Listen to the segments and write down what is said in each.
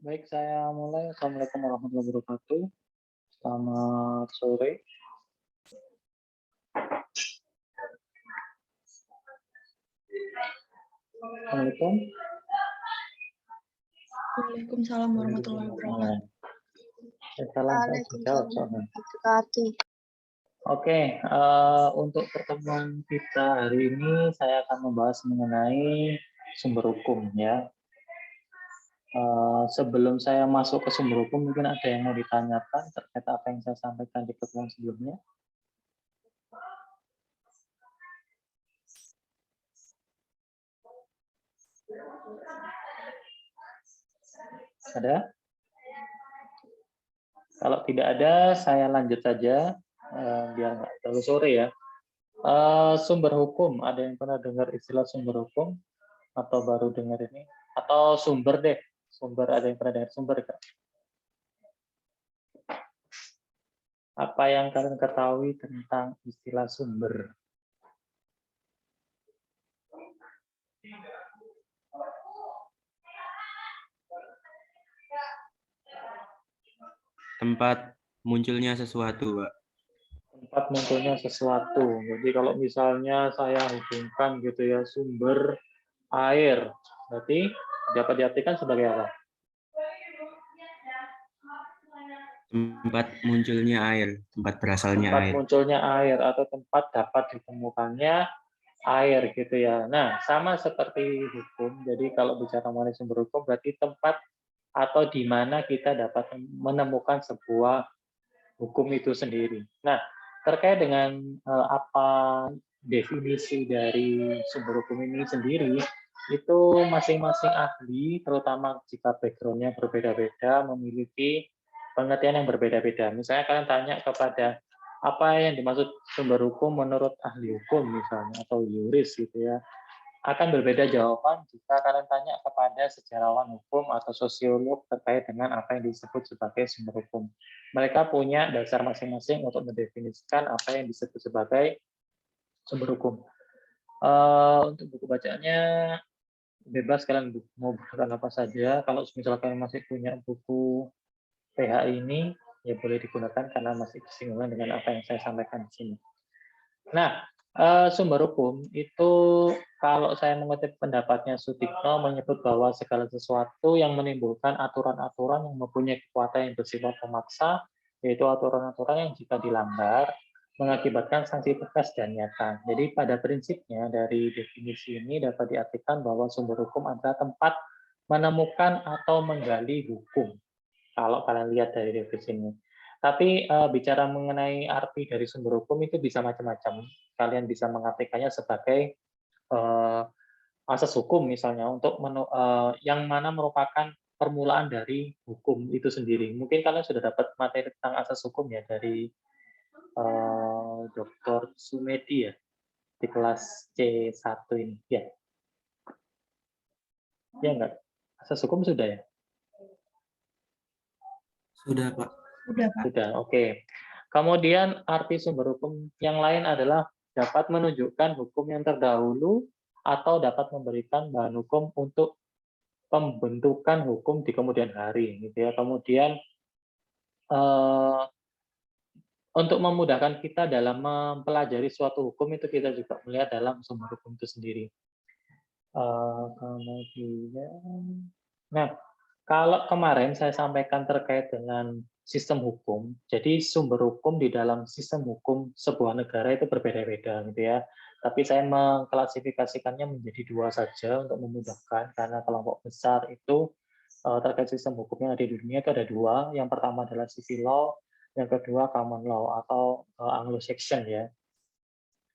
Baik, saya mulai. Assalamualaikum warahmatullahi wabarakatuh. Selamat sore. Assalamualaikum. Waalaikumsalam warahmatullahi wabarakatuh. Salam, saya jawab soalnya. Oke, untuk pertemuan kita hari ini saya akan membahas mengenai sumber hukum ya. Sebelum saya masuk ke sumber hukum, mungkin ada yang mau ditanyakan terkait apa yang saya sampaikan di pertemuan sebelumnya. Ada? Kalau tidak ada, saya lanjut saja biar nggak terlalu sore ya. Sumber hukum, ada yang pernah dengar istilah sumber hukum atau baru dengar ini? Atau sumber deh, sumber, ada yang pernah dengar sumber Kak? Apa yang kalian ketahui tentang istilah sumber? Tempat munculnya sesuatu, Pak. Tempat munculnya sesuatu. Jadi kalau misalnya saya hubungkan gitu ya, sumber air, berarti dapat diartikan sebagai apa? Tempat munculnya air, tempat berasalnya Tempat air. munculnya air atau tempat dapat ditemukannya air gitu ya. Nah, sama seperti hukum. Jadi kalau bicara mengenai sumber hukum berarti tempat atau di mana kita dapat menemukan sebuah hukum itu sendiri. Nah, terkait dengan apa definisi dari sumber hukum ini sendiri, itu masing-masing ahli, terutama jika background-nya berbeda-beda, memiliki pengertian yang berbeda-beda. Misalnya kalian tanya kepada apa yang dimaksud sumber hukum menurut ahli hukum misalnya, atau yuris gitu ya, akan berbeda jawaban jika kalian tanya kepada sejarawan hukum atau sosiolog terkait dengan apa yang disebut sebagai sumber hukum. Mereka punya dasar masing-masing untuk mendefinisikan apa yang disebut sebagai sumber hukum. Untuk buku bacaannya bebas, kalian mau bukan apa saja. Kalau misalkan masih punya buku PH ini, ya boleh digunakan karena masih bersinggungan dengan apa yang saya sampaikan di sini. Nah, sumber hukum itu kalau saya mengutip pendapatnya Sutikno menyebut bahwa segala sesuatu yang menimbulkan aturan-aturan yang mempunyai kekuatan yang bersifat memaksa, yaitu aturan-aturan yang jika dilanggar mengakibatkan sanksi tegas dan nyata. Jadi pada prinsipnya dari definisi ini dapat diartikan bahwa sumber hukum adalah tempat menemukan atau menggali hukum. Kalau kalian lihat dari definisi ini. Tapi bicara mengenai arti dari sumber hukum itu bisa macam-macam. Kalian bisa mengartikannya sebagai asas hukum misalnya untuk yang mana merupakan permulaan dari hukum itu sendiri. Mungkin kalian sudah dapat materi tentang asas hukum ya dari Dr. Sumedi ya di kelas C1 ini. Ya. Ya enggak? Asas hukum sudah ya? Sudah, Pak. Sudah, Pak. Sudah, oke. Kemudian arti sumber hukum yang lain adalah dapat menunjukkan hukum yang terdahulu atau dapat memberikan bahan hukum untuk pembentukan hukum di kemudian hari, gitu ya. Kemudian untuk memudahkan kita dalam mempelajari suatu hukum itu kita juga melihat dalam sumber hukum itu sendiri. Kemudian, nah kalau kemarin saya sampaikan terkait dengan sistem hukum, jadi sumber hukum di dalam sistem hukum sebuah negara itu berbeda-beda, gitu ya. Tapi saya mengklasifikasikannya menjadi dua saja untuk memudahkan, karena kelompok besar itu terkait sistem hukum yang ada di dunia itu ada dua. Yang pertama adalah civil law, yang kedua common law atau Anglo-Saxon ya.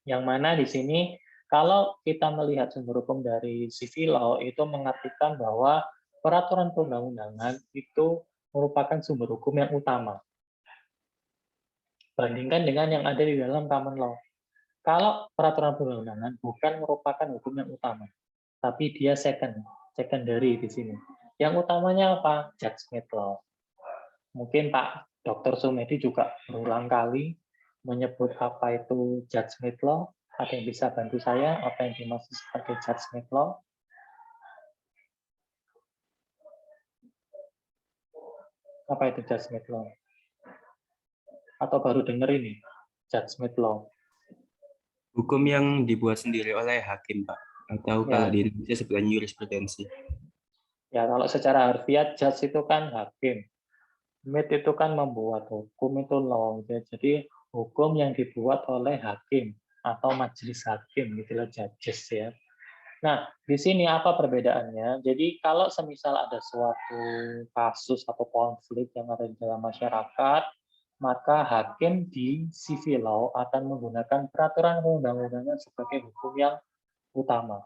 Yang mana di sini kalau kita melihat sumber hukum dari civil law itu mengartikan bahwa peraturan perundang-undangan itu merupakan sumber hukum yang utama. Bandingkan dengan yang ada di dalam common law. Kalau peraturan perundang-undangan bukan merupakan hukum yang utama, tapi dia secondary di sini. Yang utamanya apa? Judgment law. Mungkin Pak Dr. Sumedi juga berulang kali menyebut apa itu judgment law. Ada yang bisa bantu saya apa yang dimaksud sebagai judgment law? Apa itu judgment law? Atau baru denger ini judgment law? Hukum yang dibuat sendiri oleh hakim, Pak. Atau kalau Ya, di Indonesia sebenarnya jurisprudensi. ya kalau secara harfiah judge itu kan hakim. Made itu kan membuat, hukum itu law. Jadi hukum yang dibuat oleh hakim atau majelis hakim, gitulah judges ya. Nah, di sini apa perbedaannya? Jadi kalau semisal ada suatu kasus atau konflik yang ada di dalam masyarakat, maka hakim di civil law akan menggunakan peraturan undang-undangan sebagai hukum yang utama.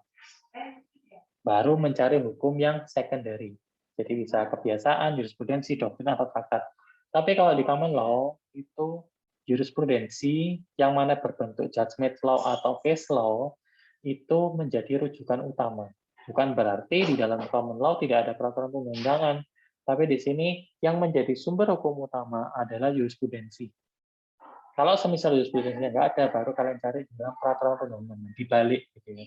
Baru mencari hukum yang secondary. Jadi bisa kebiasaan, jurisprudensi, doktrin, atau traktat. Tapi kalau di common law, itu jurisprudensi yang mana berbentuk judgment law atau case law, itu menjadi rujukan utama. Bukan berarti di dalam common law tidak ada peraturan perundang-undangan, tapi di sini yang menjadi sumber hukum utama adalah jurisprudensi. Kalau semisal jurisprudensinya nggak ada, baru kalian cari di dalam peraturan perundang-undangan, dibalik gitu ya.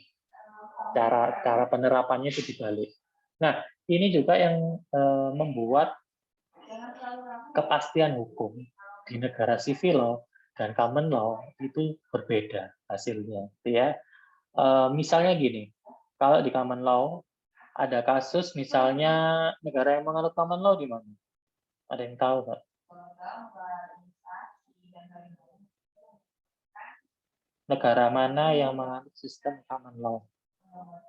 Cara penerapannya itu dibalik. Nah, ini juga yang membuat kepastian hukum di negara civil law dan common law itu berbeda hasilnya, ya. Misalnya gini, kalau di common law ada kasus misalnya negara yang menganut common law di mana? Ada yang tahu nggak? Negara mana yang menganut sistem common law?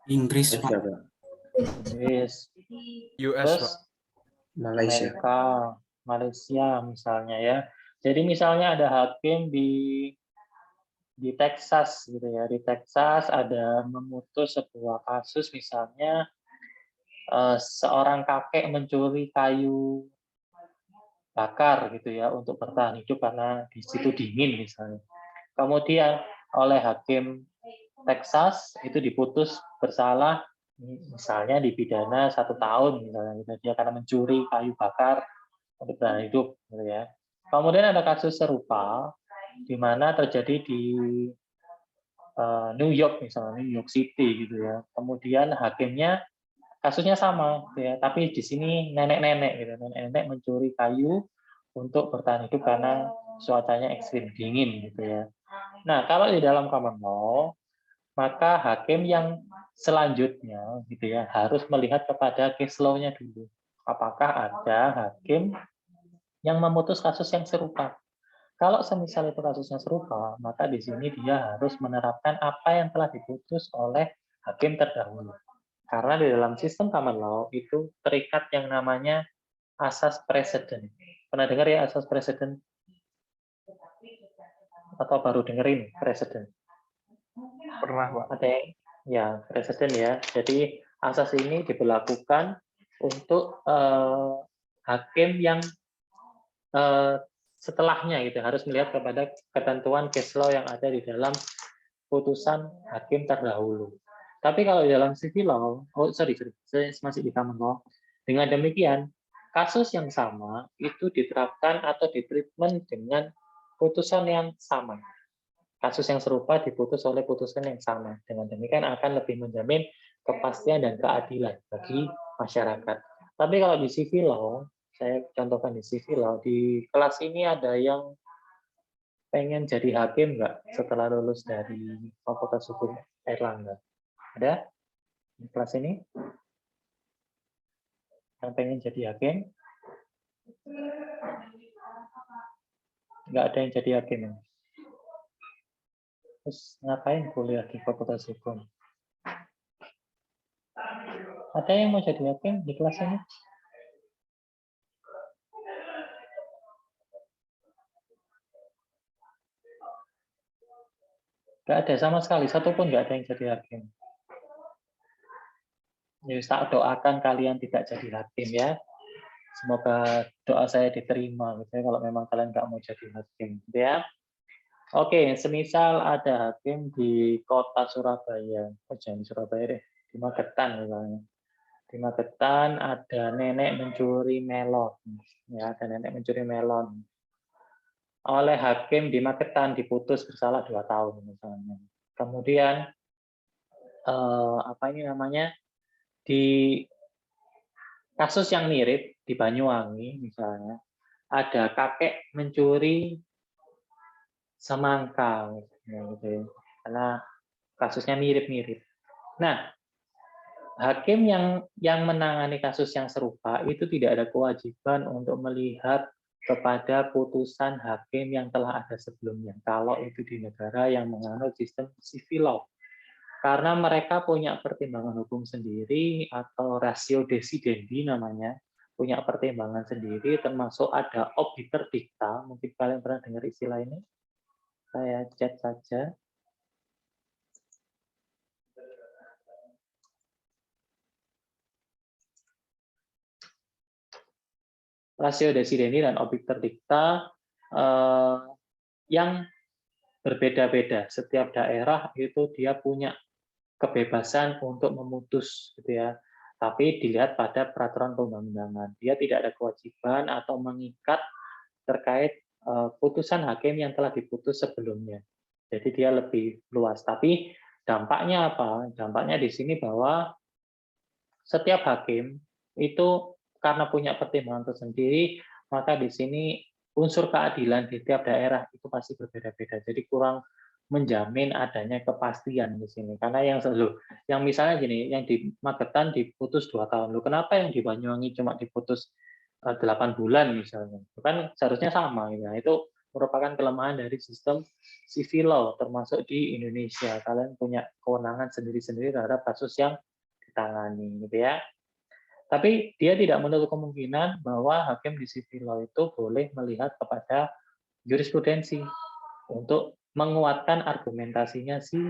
Inggris, Pak. Inggris. US, Terus Pak. Malaysia. Amerika, Malaysia misalnya ya. Jadi misalnya ada hakim di Texas gitu ya. Di Texas ada memutus sebuah kasus misalnya seorang kakek mencuri kayu bakar gitu ya untuk bertahan hidup karena di situ dingin misalnya. Kemudian oleh hakim Texas itu diputus bersalah misalnya dipidana 1 tahun misalnya dia karena mencuri kayu bakar untuk bertahan hidup gitu ya. Kemudian ada kasus serupa di mana terjadi di New York misalnya, New York City gitu ya. Kemudian hakimnya kasusnya sama gitu ya, tapi di sini nenek-nenek gitu. Nenek-nenek mencuri kayu untuk bertahan hidup karena cuacanya ekstrim dingin gitu ya. Nah, kalau di dalam common law, maka hakim yang selanjutnya gitu ya harus melihat kepada case law-nya dulu. Apakah ada hakim yang memutus kasus yang serupa? Kalau semisal itu kasusnya serupa, maka di sini dia harus menerapkan apa yang telah diputus oleh hakim terdahulu. Karena di dalam sistem common law itu terikat yang namanya asas preseden. Pernah dengar ya asas preseden? Atau baru dengerin preseden? Pernah, Pak. Ada yang ya presiden ya. Jadi asas ini diberlakukan untuk hakim yang setelahnya gitu harus melihat kepada ketentuan case law yang ada di dalam putusan hakim terdahulu. Tapi kalau di dalam civil law, saya masih di common law. Dengan demikian, kasus yang sama itu diterapkan atau ditreatment dengan putusan yang sama. Kasus yang serupa diputus oleh putusan yang sama. Dengan demikian akan lebih menjamin kepastian dan keadilan bagi masyarakat. Tapi kalau di civil law, saya contohkan di civil law, di kelas ini ada yang pengen jadi hakim nggak setelah lulus dari Fakultas Hukum Airlangga? Ada di kelas ini yang pengen jadi hakim? Nggak ada yang jadi hakim ya? Terus ngapain kuliah di Fakultas Hukum? Ada yang mau jadi hakim di kelas ini? Nggak ada sama sekali, satu pun nggak ada yang jadi hakim. Ya, tak doakan kalian tidak jadi hakim ya. Semoga doa saya diterima gitu ya, kalau memang kalian nggak mau jadi hakim gitu ya. Oke, semisal ada hakim di kota Surabaya, jangan di Surabaya deh, di Magetan misalnya. Di Magetan ada nenek mencuri melon, ya ada nenek mencuri melon. Oleh hakim di Magetan diputus bersalah 2 tahun misalnya. Kemudian apa ini namanya di kasus yang mirip di Banyuwangi misalnya, ada kakek mencuri semangka, gitu ya. Karena kasusnya mirip-mirip. Nah, hakim yang menangani kasus yang serupa itu tidak ada kewajiban untuk melihat kepada putusan hakim yang telah ada sebelumnya. Kalau itu di negara yang menganut sistem civil law. Karena mereka punya pertimbangan hukum sendiri atau ratio decidendi namanya, punya pertimbangan sendiri, termasuk ada obiter dicta. Mungkin kalian pernah dengar istilah ini. Saya chat saja. Ratio decidendi dan obiter dicta yang berbeda-beda. Setiap daerah itu dia punya kebebasan untuk memutus, gitu ya. Tapi dilihat pada peraturan perundang-undangan. Dia tidak ada kewajiban atau mengikat terkait putusan hakim yang telah diputus sebelumnya. Jadi dia lebih luas. Tapi dampaknya apa? Dampaknya di sini bahwa setiap hakim itu karena punya pertimbangan tersendiri, maka di sini unsur keadilan di tiap daerah itu pasti berbeda-beda. Jadi kurang menjamin adanya kepastian di sini. Karena yang misalnya gini, yang di Magetan diputus 2 tahun. Loh, kenapa yang di Banyuwangi cuma diputus 8 bulan misalnya? Itu kan seharusnya sama. Ya. Itu merupakan kelemahan dari sistem civil law, termasuk di Indonesia. Kalian punya kewenangan sendiri-sendiri terhadap kasus yang ditangani, gitu ya. Tapi dia tidak menutup kemungkinan bahwa hakim di civil law itu boleh melihat kepada jurisprudensi untuk menguatkan argumentasinya si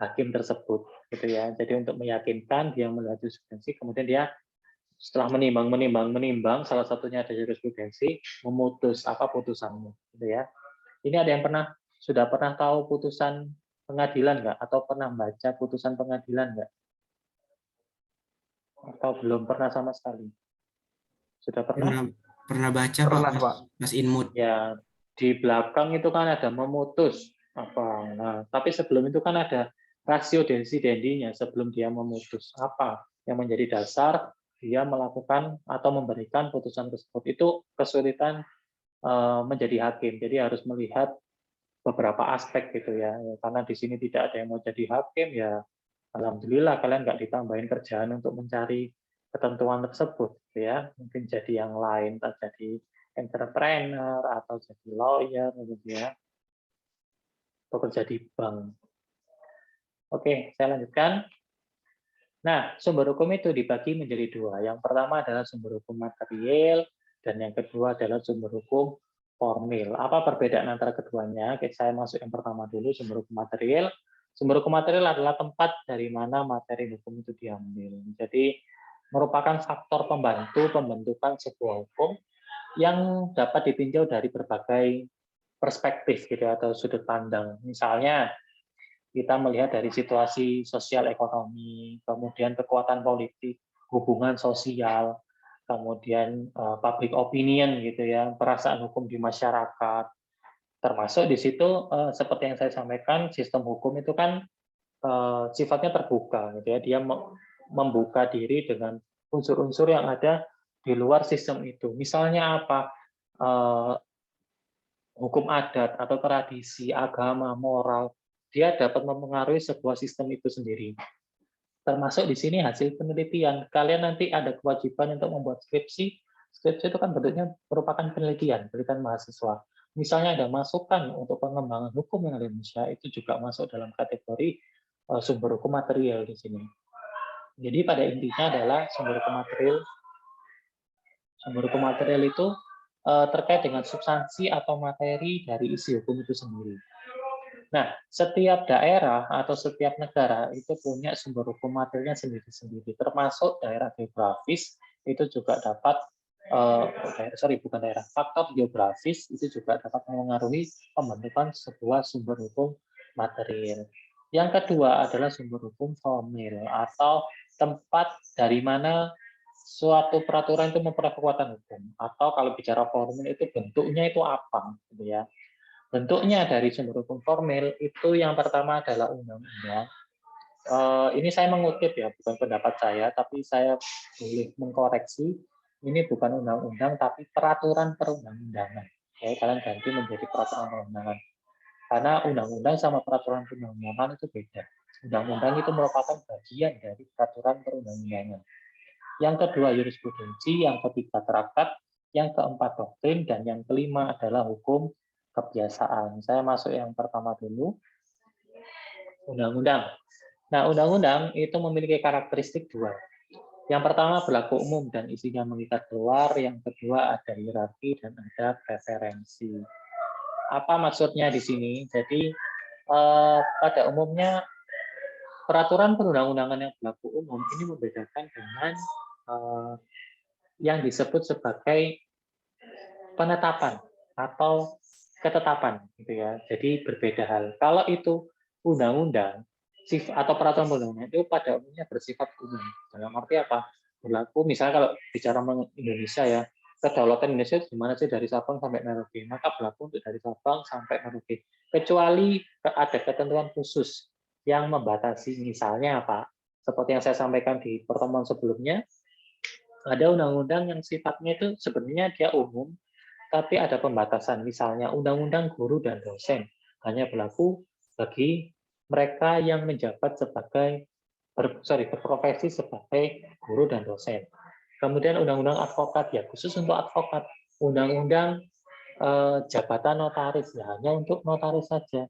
hakim tersebut, gitu ya. Jadi untuk meyakinkan dia melihat jurisprudensi, kemudian dia setelah menimbang, salah satunya ada jurisprudensi, memutus apa putusannya, gitu ya. Ini ada yang sudah pernah tahu putusan pengadilan nggak? Atau pernah baca putusan pengadilan nggak? Atau belum pernah sama sekali? Sudah pernah? Pernah baca Pak, Pernah, Pak. Mas Inmut. Ya, di belakang itu kan ada memutus apa. Nah, tapi sebelum itu kan ada ratio decidendinya sebelum dia memutus apa yang menjadi dasar dia melakukan atau memberikan putusan tersebut. Itu kesulitan menjadi hakim. Jadi harus melihat beberapa aspek gitu ya. Karena di sini tidak ada yang mau jadi hakim ya. Alhamdulillah kalian nggak ditambahin kerjaan untuk mencari ketentuan tersebut, gitu ya. Mungkin jadi yang lain, entah jadi entrepreneur atau jadi lawyer, gitu ya, atau kerja di bank. Oke, saya lanjutkan. Nah, sumber hukum itu dibagi menjadi 2. Yang pertama adalah sumber hukum material, dan yang kedua adalah sumber hukum formil. Apa perbedaan antara keduanya? Oke, saya masuk yang pertama dulu, sumber hukum material. Sumber hukum material adalah tempat dari mana materi hukum itu diambil. Jadi, merupakan faktor pembantu pembentukan sebuah hukum yang dapat ditinjau dari berbagai perspektif gitu atau sudut pandang. Misalnya, kita melihat dari situasi sosial ekonomi, kemudian kekuatan politik, hubungan sosial, kemudian public opinion gitu ya, perasaan hukum di masyarakat. Termasuk di situ seperti yang saya sampaikan, sistem hukum itu kan sifatnya terbuka gitu ya. Dia membuka diri dengan unsur-unsur yang ada di luar sistem itu. Misalnya apa? Hukum adat atau tradisi, agama, moral, dia dapat mempengaruhi sebuah sistem itu sendiri. Termasuk di sini hasil penelitian. Kalian nanti ada kewajiban untuk membuat skripsi. Skripsi itu kan bentuknya merupakan penelitian mahasiswa. Misalnya ada masukan untuk pengembangan hukum yang ada di Indonesia, itu juga masuk dalam kategori sumber hukum material di sini. Jadi pada intinya adalah sumber hukum material. Sumber hukum material itu terkait dengan substansi atau materi dari isi hukum itu sendiri. Nah, setiap daerah atau setiap negara itu punya sumber hukum materialnya sendiri-sendiri, termasuk daerah geografis itu juga dapat, bukan daerah, faktor geografis itu juga dapat mengaruhi pembentukan sebuah sumber hukum material. Yang kedua adalah sumber hukum formil atau tempat dari mana suatu peraturan itu memperoleh kekuatan hukum, atau kalau bicara formil itu bentuknya itu apa, gitu ya. Bentuknya dari sumber hukum formil itu yang pertama adalah undang-undang, ini saya mengutip ya, bukan pendapat saya, tapi saya boleh mengkoreksi. Ini bukan undang-undang, tapi peraturan perundang-undangan. Ya, kalian ganti menjadi peraturan perundang-undangan. Karena undang-undang sama peraturan perundang-undangan itu beda. Undang-undang itu merupakan bagian dari peraturan perundang-undangan. Yang kedua jurisprudensi, yang ketiga traktat, yang keempat doktrin, dan yang kelima adalah hukum kebiasaan. Saya masuk yang pertama dulu, undang-undang. Nah, undang-undang itu memiliki karakteristik dua. Yang pertama berlaku umum dan isinya mengikat keluar, yang kedua ada hierarki dan ada preferensi. Apa maksudnya di sini? Jadi pada umumnya peraturan perundang-undangan yang berlaku umum ini membedakan dengan yang disebut sebagai penetapan atau ketetapan, gitu ya. Jadi berbeda hal. Kalau itu undang-undang atau peraturan perundang-undangan itu pada umumnya bersifat umum. Dalam arti apa? Berlaku misalnya kalau bicara Indonesia ya, kedaulatan Indonesia itu gimana sih dari Sabang sampai Merauke, maka berlaku untuk dari Sabang sampai Merauke. Kecuali ada ketentuan khusus yang membatasi, misalnya apa? Seperti yang saya sampaikan di pertemuan sebelumnya, ada undang-undang yang sifatnya itu sebenarnya dia umum, tapi ada pembatasan. Misalnya undang-undang guru dan dosen hanya berlaku bagi mereka yang menjabat sebagai berprofesi sebagai guru dan dosen. Kemudian undang-undang advokat ya khusus untuk advokat. Undang-undang jabatan notaris ya hanya untuk notaris saja.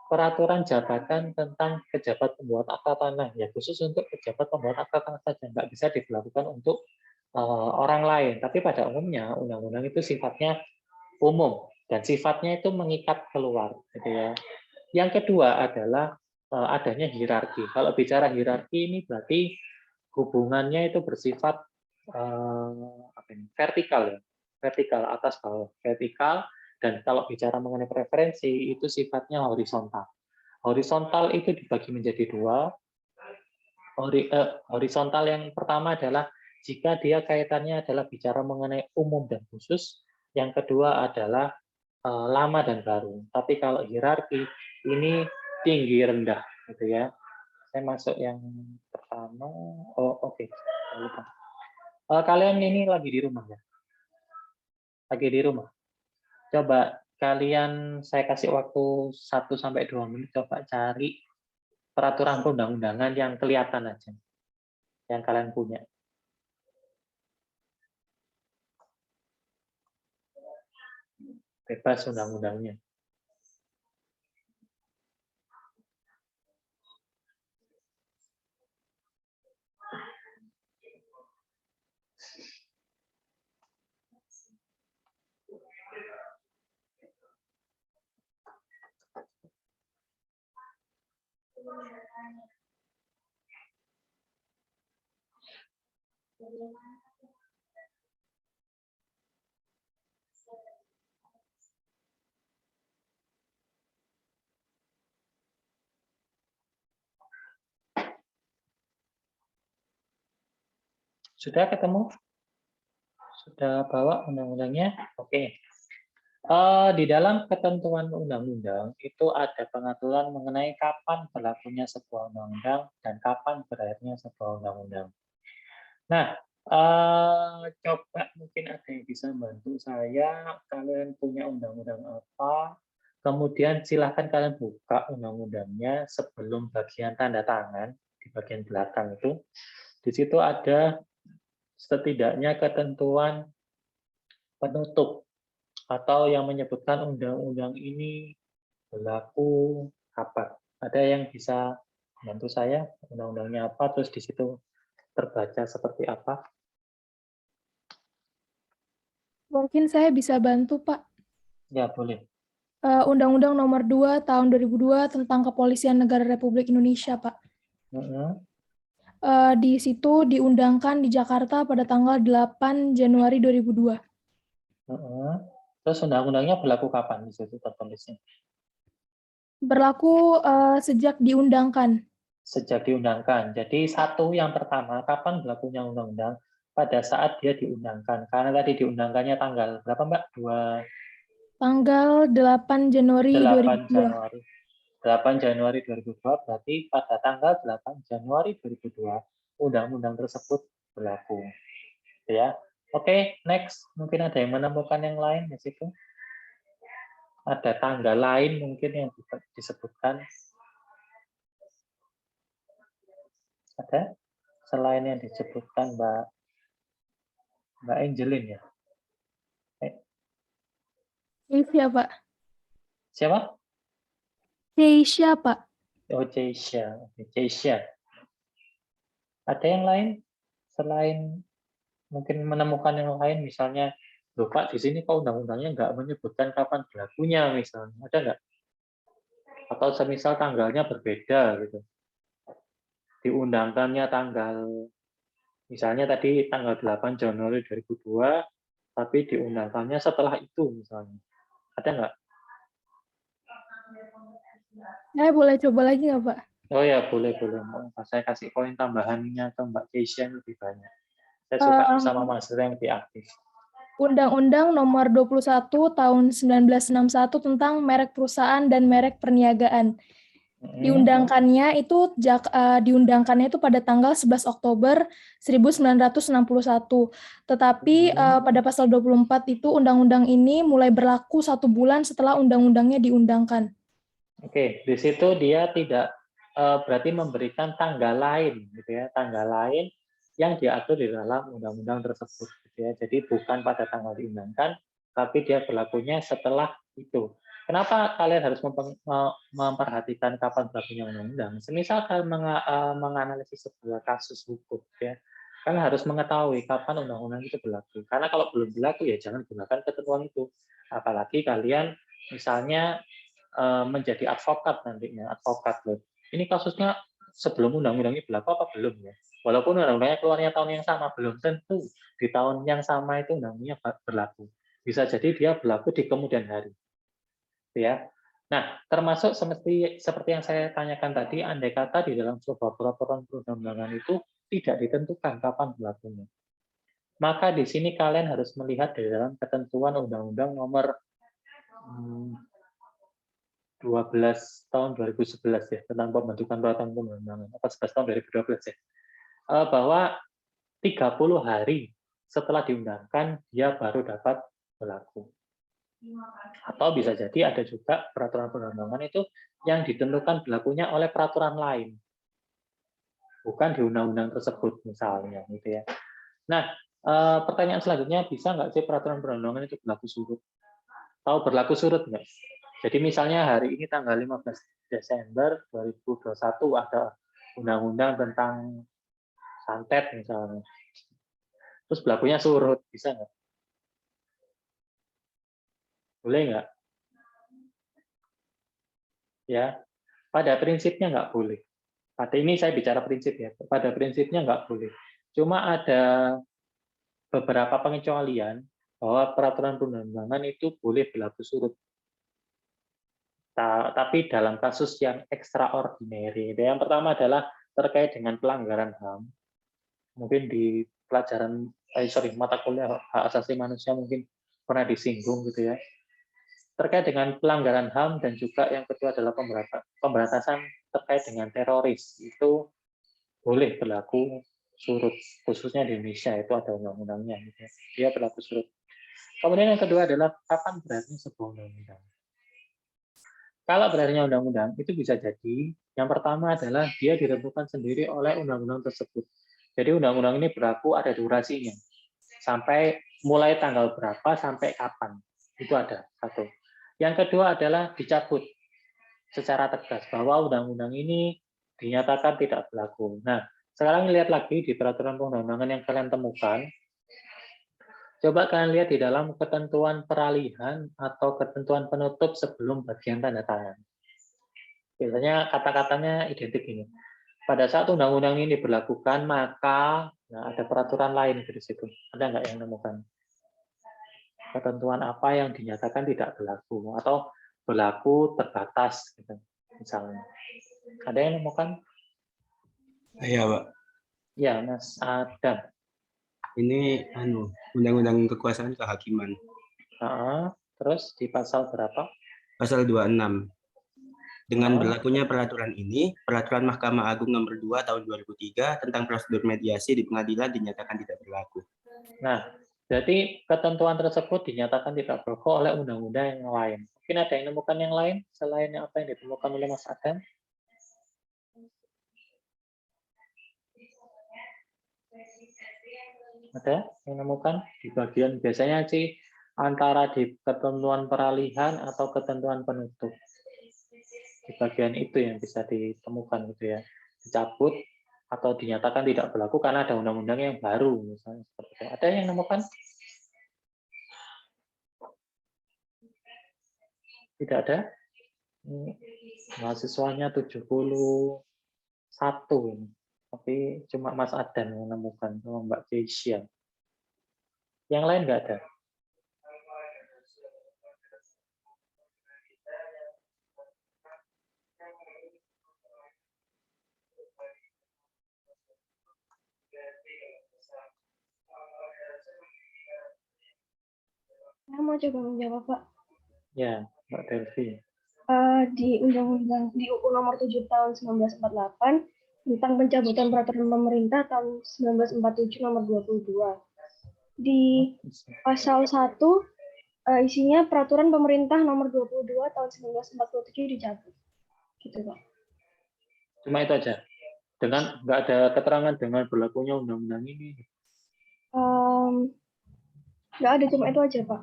Peraturan jabatan tentang pejabat pembuat akta tanah ya khusus untuk pejabat pembuat akta tanah saja, nggak bisa diberlakukan untuk orang lain. Tapi pada umumnya undang-undang itu sifatnya umum dan sifatnya itu mengikat keluar, gitu ya. Yang kedua adalah adanya hierarki. Kalau bicara hierarki ini berarti hubungannya itu bersifat vertikal ya, vertikal atas bawah, vertikal. Dan kalau bicara mengenai preferensi itu sifatnya horizontal. Horizontal itu dibagi menjadi dua. Horizontal yang pertama adalah jika dia kaitannya adalah bicara mengenai umum dan khusus. Yang kedua adalah lama dan baru. Tapi kalau hierarki ini tinggi rendah, gitu ya. Saya masuk yang pertama. Oh oke. Lupa. Kalian ini lagi di rumah ya? Lagi di rumah. Coba kalian saya kasih waktu 1-2 menit. Coba cari peraturan perundang-undangan yang kelihatan aja, yang kalian punya. Bebas undang-undangnya. Sudah ketemu? Sudah bawa undang-undangnya? Oke. Di dalam ketentuan undang-undang itu ada pengaturan mengenai kapan berlakunya sebuah undang-undang dan kapan berakhirnya sebuah undang-undang. Nah, coba mungkin ada yang bisa membantu saya. Kalian punya undang-undang apa? Kemudian silakan kalian buka undang-undangnya sebelum bagian tanda tangan di bagian belakang itu. Di situ ada setidaknya ketentuan penutup atau yang menyebutkan undang-undang ini berlaku kapan. Ada yang bisa bantu saya undang-undangnya apa, terus di situ terbaca seperti apa? Mungkin saya bisa bantu, Pak. Ya, boleh. Undang-Undang Nomor 2 Tahun 2002 tentang Kepolisian Negara Republik Indonesia, Pak. Di situ diundangkan di Jakarta pada tanggal 8 Januari 2002. Terus undang-undangnya berlaku kapan di situ tertulisnya? Berlaku sejak diundangkan. Sejak diundangkan. Jadi satu yang pertama, kapan berlakunya undang-undang? Pada saat dia diundangkan. Karena tadi diundangkannya tanggal berapa, Mbak? Tanggal 8 Januari 8 2002. Januari. 8 Januari 2002 berarti pada tanggal 8 Januari 2002 undang-undang tersebut berlaku. Ya. Oke, next. Mungkin ada yang menemukan yang lain di situ. Ada tanggal lain mungkin yang disebutkan. Ada? Selain yang disebutkan Mbak Angelin ya? Keisha, Pak. Siapa? Keisha, Pak. Oh, Keisha. Keisha. Ada yang lain? Selain mungkin menemukan yang lain, misalnya, loh Pak, di sini kok undang-undangnya nggak menyebutkan kapan berlakunya, misalnya. Ada nggak? Atau semisal tanggalnya berbeda, gitu. Diundangkannya tanggal, misalnya tadi tanggal 8 Januari 2002, tapi diundangkannya setelah itu, misalnya. Ada nggak? Saya boleh coba lagi nggak, Pak? Oh ya, boleh. Saya kasih poin tambahannya ke Mbak Keisha yang lebih banyak. Saya suka sama Mas yang lebih aktif. Undang-Undang Nomor 21 Tahun 1961 tentang merek perusahaan dan merek perniagaan. Diundangkannya itu pada tanggal 11 Oktober 1961. Tetapi pada pasal 24 itu undang-undang ini mulai berlaku 1 bulan setelah undang-undangnya diundangkan. Oke, di situ dia tidak berarti memberikan tanggal lain, gitu ya, tanggal lain yang diatur di dalam undang-undang tersebut, gitu ya. Jadi bukan pada tanggal diundangkan, tapi dia berlakunya setelah itu. Kenapa kalian harus memperhatikan kapan berlakunya undang-undang? Semisal kalian menganalisis sebuah kasus hukum, ya, kan harus mengetahui kapan undang-undang itu berlaku. Karena kalau belum berlaku ya jangan gunakan ketentuan itu. Apalagi kalian misalnya menjadi advokat nantinya, advokat loh. Ini kasusnya sebelum undang-undang ini berlaku apa belum ya? Walaupun undang-undangnya keluarnya tahun yang sama, belum tentu di tahun yang sama itu undang-undangnya berlaku. Bisa jadi dia berlaku di kemudian hari. Ya. Nah, termasuk seperti yang saya tanyakan tadi, andai kata di dalam sebuah peraturan perundang-undangan itu tidak ditentukan kapan berlakunya. Maka di sini kalian harus melihat di dalam ketentuan Undang-Undang Nomor 12 tahun 2011 ya, tentang pembentukan peraturan perundang-undangan, 11 tahun 2012 ya, bahwa 30 hari setelah diundangkan dia baru dapat berlaku. Atau bisa jadi ada juga peraturan perundang-undangan itu yang ditentukan berlakunya oleh peraturan lain, bukan di undang-undang tersebut misalnya, gitu ya. Nah, pertanyaan selanjutnya, bisa nggak sih peraturan perundang-undangan itu berlaku surut? Tahu berlaku surut nggak? Jadi misalnya hari ini tanggal 15 Desember 2021 ada undang-undang tentang santet misalnya. Terus berlakunya surut, bisa nggak? Boleh nggak? Ya, pada prinsipnya nggak boleh. Pada ini saya bicara prinsip ya. Pada prinsipnya nggak boleh. Cuma ada beberapa pengecualian bahwa peraturan perundang-undangan itu boleh berlaku surut. Tapi dalam kasus yang extraordinary. Yang pertama adalah terkait dengan pelanggaran HAM. Mungkin di pelajaran, mata kuliah hak asasi manusia mungkin pernah disinggung gitu ya. Terkait dengan pelanggaran HAM dan juga yang kedua adalah pemberantasan terkait dengan teroris. Itu boleh berlaku surut, khususnya di Indonesia itu ada undang-undangnya. Gitu ya. Dia berlaku surut. Kemudian yang kedua adalah kapan berakhirnya sebuah undang-undang. Kalau berakhirnya undang-undang, itu bisa jadi yang pertama adalah dia ditentukan sendiri oleh undang-undang tersebut. Jadi undang-undang ini berlaku ada durasinya. Sampai mulai tanggal berapa sampai kapan. Itu ada satu. Yang kedua adalah dicabut secara tegas bahwa undang-undang ini dinyatakan tidak berlaku. Nah, sekarang lihat lagi di peraturan perundang-undangan yang kalian temukan. Coba kalian lihat di dalam ketentuan peralihan atau ketentuan penutup sebelum bagian tanda tangan. Biasanya kata-katanya identik ini. Pada saat undang-undang ini diberlakukan, maka ada peraturan lain di situ. Ada nggak yang menemukan? Ketentuan apa yang dinyatakan tidak berlaku atau berlaku terbatas, gitu, misalnya. Ada yang menemukan? Iya, Pak. Ya, Mas Adam. Ini Undang-Undang Kekuasaan Kehakiman. Terus di pasal berapa? Pasal 26. Dengan berlakunya peraturan ini, Peraturan Mahkamah Agung Nomor 2 Tahun 2003 tentang prosedur mediasi di pengadilan dinyatakan tidak berlaku. Nah, jadi ketentuan tersebut dinyatakan tidak berlaku oleh undang-undang yang lain. Mungkin ada yang menemukan yang lain selain apa yang ditemukan oleh Mas Adam? Ada yang menemukan di bagian biasanya sih antara di ketentuan peralihan atau ketentuan penutup. Di bagian itu yang bisa ditemukan gitu ya. Dicabut atau dinyatakan tidak berlaku karena ada undang-undang yang baru misalnya seperti itu. Ada yang menemukan? Tidak ada? Mahasiswanya 71 ini. Tapi cuma Mas Adam yang menemukan sama Mbak Keisha. Yang lain nggak ada? Saya mau coba menjawab, Pak. Ya, Mbak Delvi. Di Undang-Undang di UU Nomor 7 Tahun 1948 tentang pencabutan peraturan pemerintah tahun 1947 Nomor 22. Di pasal 1 isinya peraturan pemerintah Nomor 22 Tahun 1947 dicabut. Gitu, Pak. Cuma itu aja. Dengan nggak ada keterangan dengan berlakunya undang-undang ini. Nggak ada, cuma itu aja, Pak.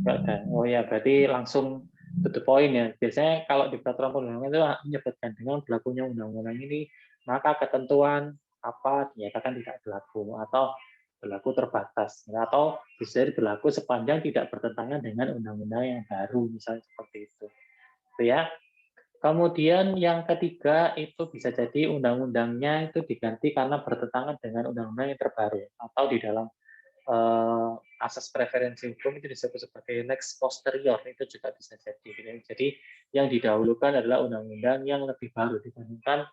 Nggak ada. Oh ya, berarti langsung to the point ya. Biasanya kalau di peraturan perundang-undangan itu menyebutkan dengan berlakunya undang-undang ini, maka ketentuan apa dinyatakan tidak berlaku atau berlaku terbatas atau bisa berlaku sepanjang tidak bertentangan dengan undang-undang yang baru, misalnya seperti itu. Itu ya. Kemudian yang ketiga itu bisa jadi undang-undangnya itu diganti karena bertentangan dengan undang-undang yang terbaru atau di dalam asas preferensi hukum itu disebut sebagai lex posterior, itu juga bisa jadi. Jadi yang didahulukan adalah undang-undang yang lebih baru dibandingkan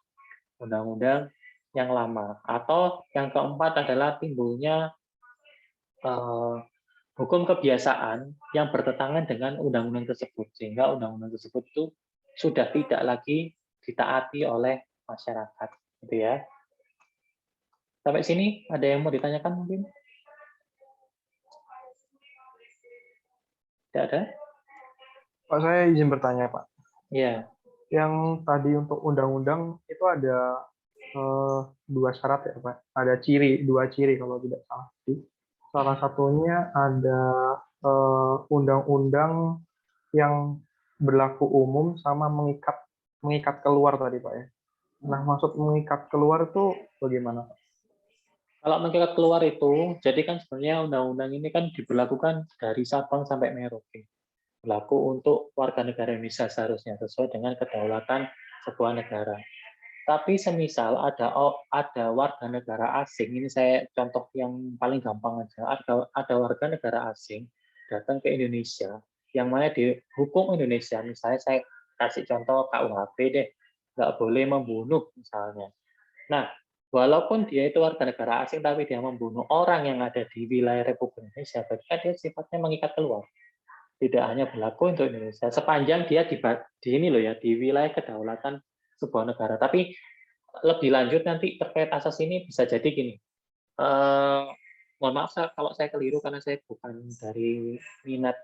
undang-undang yang lama. Atau yang keempat adalah timbulnya hukum kebiasaan yang bertentangan dengan undang-undang tersebut, sehingga undang-undang tersebut itu sudah tidak lagi ditaati oleh masyarakat, gitu ya. Sampai sini ada yang mau ditanyakan mungkin? Tidak ada? Pak, saya izin bertanya, Pak. Iya. Yang tadi untuk undang-undang itu ada dua syarat ya, Pak. Ada dua ciri kalau tidak salah. Salah satunya ada undang-undang yang berlaku umum sama mengikat keluar tadi, Pak ya. Nah, maksud mengikat keluar itu bagaimana, Pak? Kalau mengikat keluar itu, jadi kan sebenarnya undang-undang ini kan diberlakukan dari Sabang sampai Merauke. Berlaku untuk warga negara Indonesia seharusnya sesuai dengan kedaulatan sebuah negara. Tapi semisal ada warga negara asing, ini saya contoh yang paling gampang aja, ada warga negara asing datang ke Indonesia, yang mana di hukum Indonesia, misalnya saya kasih contoh KUHP deh, nggak boleh membunuh misalnya. Nah, walaupun dia itu warga negara asing, tapi dia membunuh orang yang ada di wilayah Republik Indonesia, berarti kan dia sifatnya mengikat keluar. Tidak hanya berlaku untuk Indonesia, sepanjang dia di ini loh ya, di wilayah kedaulatan sebuah negara. Tapi lebih lanjut nanti terkait asas ini bisa jadi gini. Mohon maaf kalau saya keliru karena saya bukan dari minat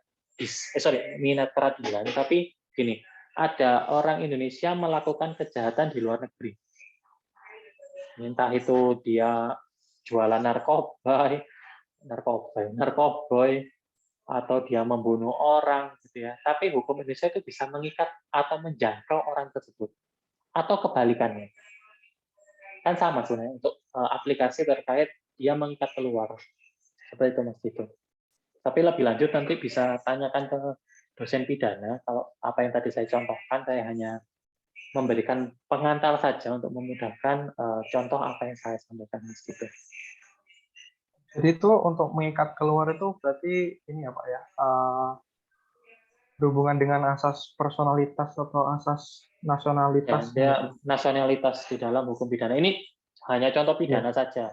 peradilan, tapi gini, ada orang Indonesia melakukan kejahatan di luar negeri. Entah itu dia jualan narkoboy, atau dia membunuh orang, gitu ya. Tapi hukum Indonesia itu bisa mengikat atau menjangkau orang tersebut, atau kebalikannya. Kan sama sebenarnya untuk aplikasi terkait dia mengikat keluar, seperti itu Mas Tito. Tapi lebih lanjut nanti bisa tanyakan ke dosen pidana. Kalau apa yang tadi saya contohkan, saya hanya memberikan pengantar saja untuk memudahkan contoh apa yang saya sampaikan Mas Tito. Jadi itu untuk mengikat keluar itu berarti ini ya Pak ya, berhubungan dengan asas personalitas atau asas nasionalitas. Ya, nasionalitas di dalam hukum pidana. Ini hanya contoh pidana saja.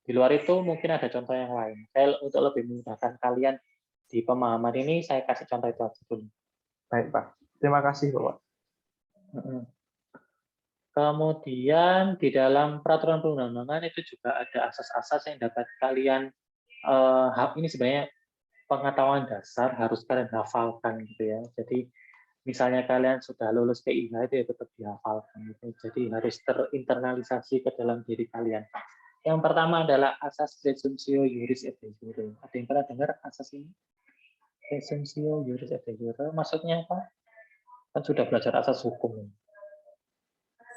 Di luar itu mungkin ada contoh yang lain. Saya untuk lebih memudahkan kalian di pemahaman ini, saya kasih contoh itu dulu. Baik Pak, terima kasih Bapak. Mm-mm. Kemudian di dalam peraturan perundang-undangan itu juga ada asas-asas yang dapat kalian ini sebenarnya pengetahuan dasar harus kalian hafalkan gitu ya. Jadi misalnya kalian sudah lulus PIH itu ya tetap dihafalkan gitu. Jadi harus terinternalisasi ke dalam diri kalian. Yang pertama adalah asas presumptio juris et de jure. Ada yang pernah dengar asas ini? Presumptio juris et de jure maksudnya apa? Kan sudah belajar asas hukum.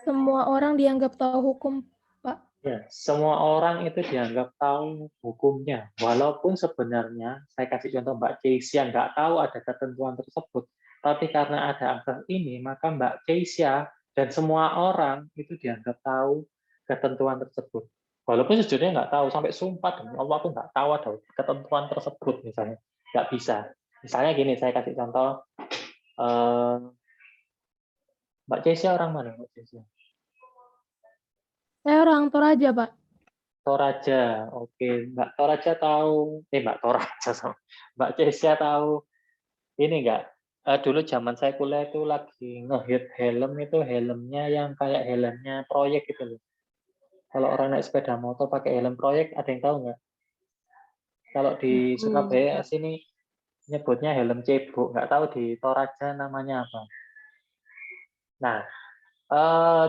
Semua orang dianggap tahu hukum, Pak. Ya, semua orang itu dianggap tahu hukumnya. Walaupun sebenarnya, saya kasih contoh Mbak Keisha nggak tahu ada ketentuan tersebut. Tapi karena ada asas ini, maka Mbak Keisha dan semua orang itu dianggap tahu ketentuan tersebut. Walaupun sejujurnya nggak tahu, sampai sumpah demi Allah aku nggak tahu ada ketentuan tersebut misalnya. Nggak bisa. Misalnya gini, saya kasih contoh. Mbak Keisha orang mana Mbak Keisha? Saya orang Toraja, Pak. Toraja, oke. Mbak Toraja tahu, Mbak Toraja sama Mbak Cesia tahu ini enggak? Dulu zaman saya kuliah itu lagi ngehit helm itu helmnya yang kayak helmnya proyek gitu loh. Kalau orang naik sepeda motor pakai helm proyek, ada yang tahu nggak? Kalau di Surabaya sini nyebutnya helm cebok, nggak tahu di Toraja namanya apa. Nah,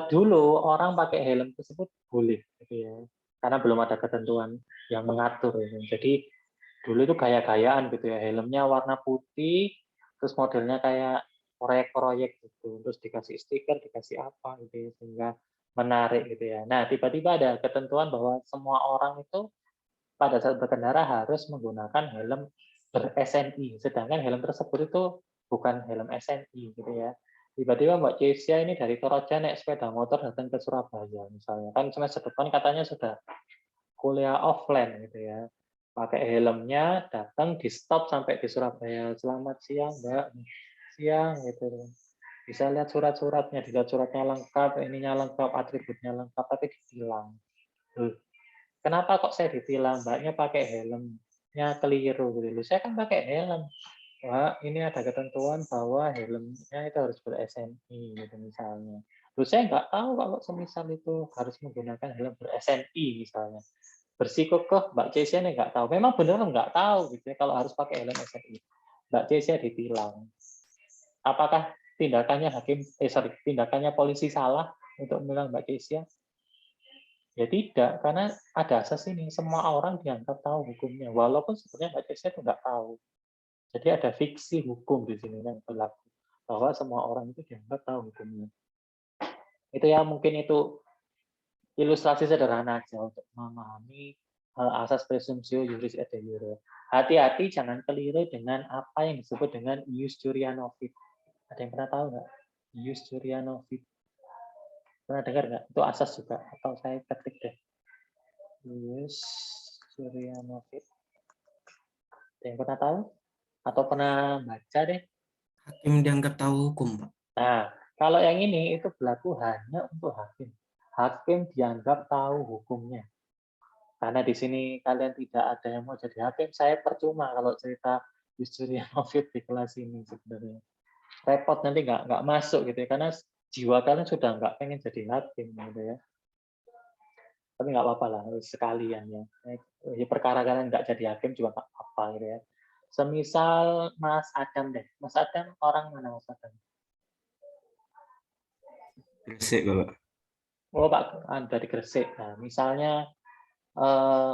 dulu orang pakai helm tersebut boleh, gitu ya, karena belum ada ketentuan yang mengatur. Gitu. Jadi dulu itu gaya-gayaan gitu ya, helmnya warna putih, terus modelnya kayak proyek-proyek gitu, terus dikasih stiker, dikasih apa gitu ya, sehingga menarik gitu ya. Nah, tiba-tiba ada ketentuan bahwa semua orang itu pada saat berkendara harus menggunakan helm ber-SNI, sedangkan helm tersebut itu bukan helm SNI gitu ya. Tiba-tiba Mbak Kesia ini dari Toraja naik sepeda motor datang ke Surabaya misalnya. Kan semester depan katanya sudah kuliah offline gitu ya. Pakai helmnya, datang di stop sampai di Surabaya. Selamat siang Mbak, siang gitu. Bisa lihat surat-suratnya, dilihat suratnya lengkap, ininya lengkap, atributnya lengkap, tapi ditilang. Kenapa kok saya ditilang? Mbaknya pakai helmnya keliru gitu. Saya kan pakai helm. Wah, ini ada ketentuan bahwa helmnya itu harus ber-SNI gitu misalnya. Saya nggak tahu kalau semisal itu harus menggunakan helm ber-SNI misalnya. Bersikukuh Mbak Cesia ini nggak tahu. Memang benar nggak tahu gitu ya kalau harus pakai helm SNI. Mbak Cesia ditilang. Apakah tindakannya polisi salah untuk menilang Mbak Cesia? Ya tidak, karena ada asas ini, semua orang dianggap tahu hukumnya, walaupun sebenarnya Mbak Cesia itu nggak tahu. Jadi ada fiksi hukum di sini yang berlaku, bahwa semua orang itu dianggap tahu hukumnya. Itu ya mungkin itu ilustrasi sederhana aja untuk memahami asas presumptio juris et de jure. Hati-hati jangan keliru dengan apa yang disebut dengan ius curia novit. Ada yang pernah tahu nggak? Ius curia novit. Pernah dengar nggak? Itu asas juga, atau saya ketik deh. Ius curia novit. Ada yang pernah tahu? Atau pernah baca deh? Hakim dianggap tahu hukum, Pak. Nah, kalau yang ini itu berlaku hanya untuk hakim. Hakim dianggap tahu hukumnya. Karena di sini kalian tidak ada yang mau jadi hakim, saya percuma kalau cerita Yusurian Novit di kelas ini sebenarnya. Repot nanti nggak masuk gitu ya, karena jiwa kalian sudah nggak pengen jadi hakim gitu ya. Tapi nggak apa-apa lah, sekalian ya. Perkara kalian nggak jadi hakim juga nggak apa-apa gitu ya. Semisal Mas Adam deh. Mas Adam orang mana Mas Adam? Gresik, Bapak. Oh Pak, dari Gresik. Nah, misalnya,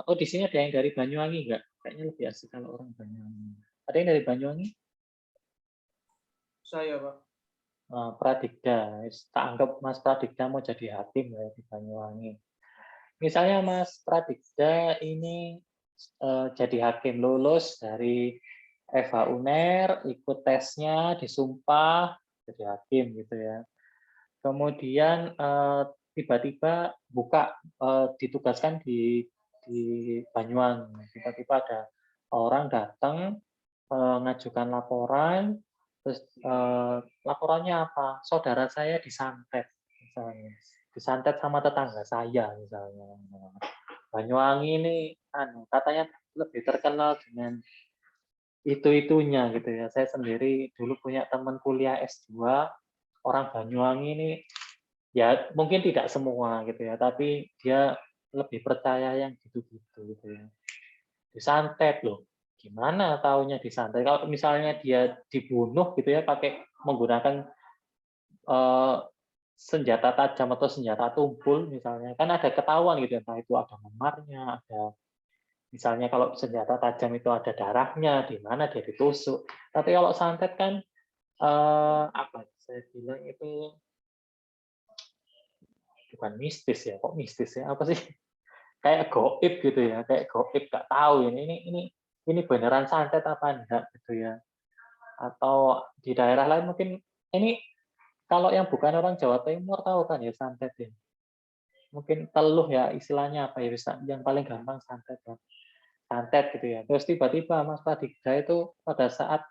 oh di sini ada yang dari Banyuwangi nggak? Kayaknya lebih asik kalau orang Banyuwangi. Ada yang dari Banyuwangi? Saya, Pak. Pradigda. Tak anggap Mas Pradigda mau jadi hakim ya di Banyuwangi. Misalnya Mas Pradigda ini jadi hakim, lulus dari FH UNER, ikut tesnya, disumpah jadi hakim gitu ya. Kemudian tiba-tiba ditugaskan di Banyuwangi. Tiba-tiba ada orang datang mengajukan laporan, terus laporannya apa? Saudara saya disantet, misalnya. Disantet sama tetangga saya, misalnya. Banyuwangi ini katanya lebih terkenal dengan itu-itunya gitu ya. Saya sendiri dulu punya teman kuliah S2, orang Banyuwangi ini ya mungkin tidak semua gitu ya, tapi dia lebih percaya yang gitu-gitu gitu ya. Disantet loh. Gimana taunya disantet? Kalau misalnya dia dibunuh gitu ya pakai menggunakan eh, senjata tajam atau senjata tumpul misalnya, kan ada ketahuan gitu ya, entah itu ada memarnya, ada misalnya kalau senjata tajam itu ada darahnya, di mana dia ditusuk. Tapi kalau santet kan apa saya bilang itu bukan mistis ya, kok mistis ya? Apa sih? Kayak goib gitu ya, kayak goib nggak tahu ini beneran santet apa enggak gitu ya. Atau di daerah lain mungkin ini kalau yang bukan orang Jawa Timur tahu kan ya santet ya. Mungkin teluh ya istilahnya apa ya bisa yang paling gampang santet ya. Santet gitu ya. Terus tiba-tiba Mas Padikda itu pada saat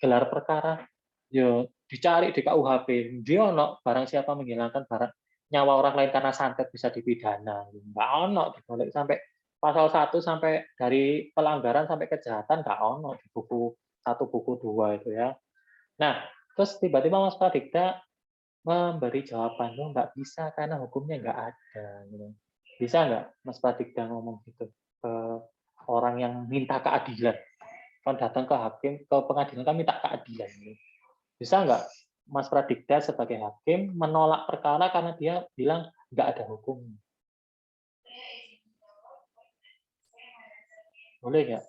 gelar perkara yo dicari di KUHP, dia ono barang siapa menghilangkan barang nyawa orang lain karena santet bisa dipidana. Enggak ono dibalik sampai pasal 1 sampai dari pelanggaran sampai kejahatan enggak ono di buku 1 buku 2 itu ya. Nah, terus tiba-tiba Mas Padikda memberi jawaban, "Oh, nggak bisa karena hukumnya nggak ada." Gitu. Bisa nggak Mas Padikda ngomong gitu ke orang yang minta keadilan? Kan datang ke hakim, ke pengadilan kan minta keadilan. Gitu. Bisa nggak Mas Pradikda sebagai hakim menolak perkara karena dia bilang nggak ada hukumnya? Boleh nggak?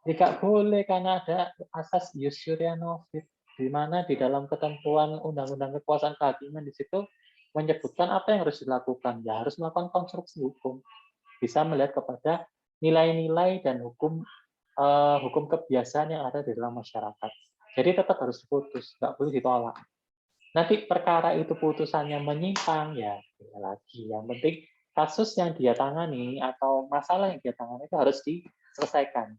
Tidak boleh karena ada asas ius iuria novit, di mana di dalam ketentuan Undang-Undang Kekuasaan Kehakiman di situ menyebutkan apa yang harus dilakukan. Ya harus melakukan konstruksi hukum. Bisa melihat kepada nilai-nilai dan hukum hukum kebiasaan yang ada di dalam masyarakat. Jadi tetap harus diputus, nggak boleh ditolak. Nanti perkara itu putusannya menyimpang, ya beda lagi. Yang penting kasus yang dia tangani atau masalah yang dia tangani itu harus diselesaikan.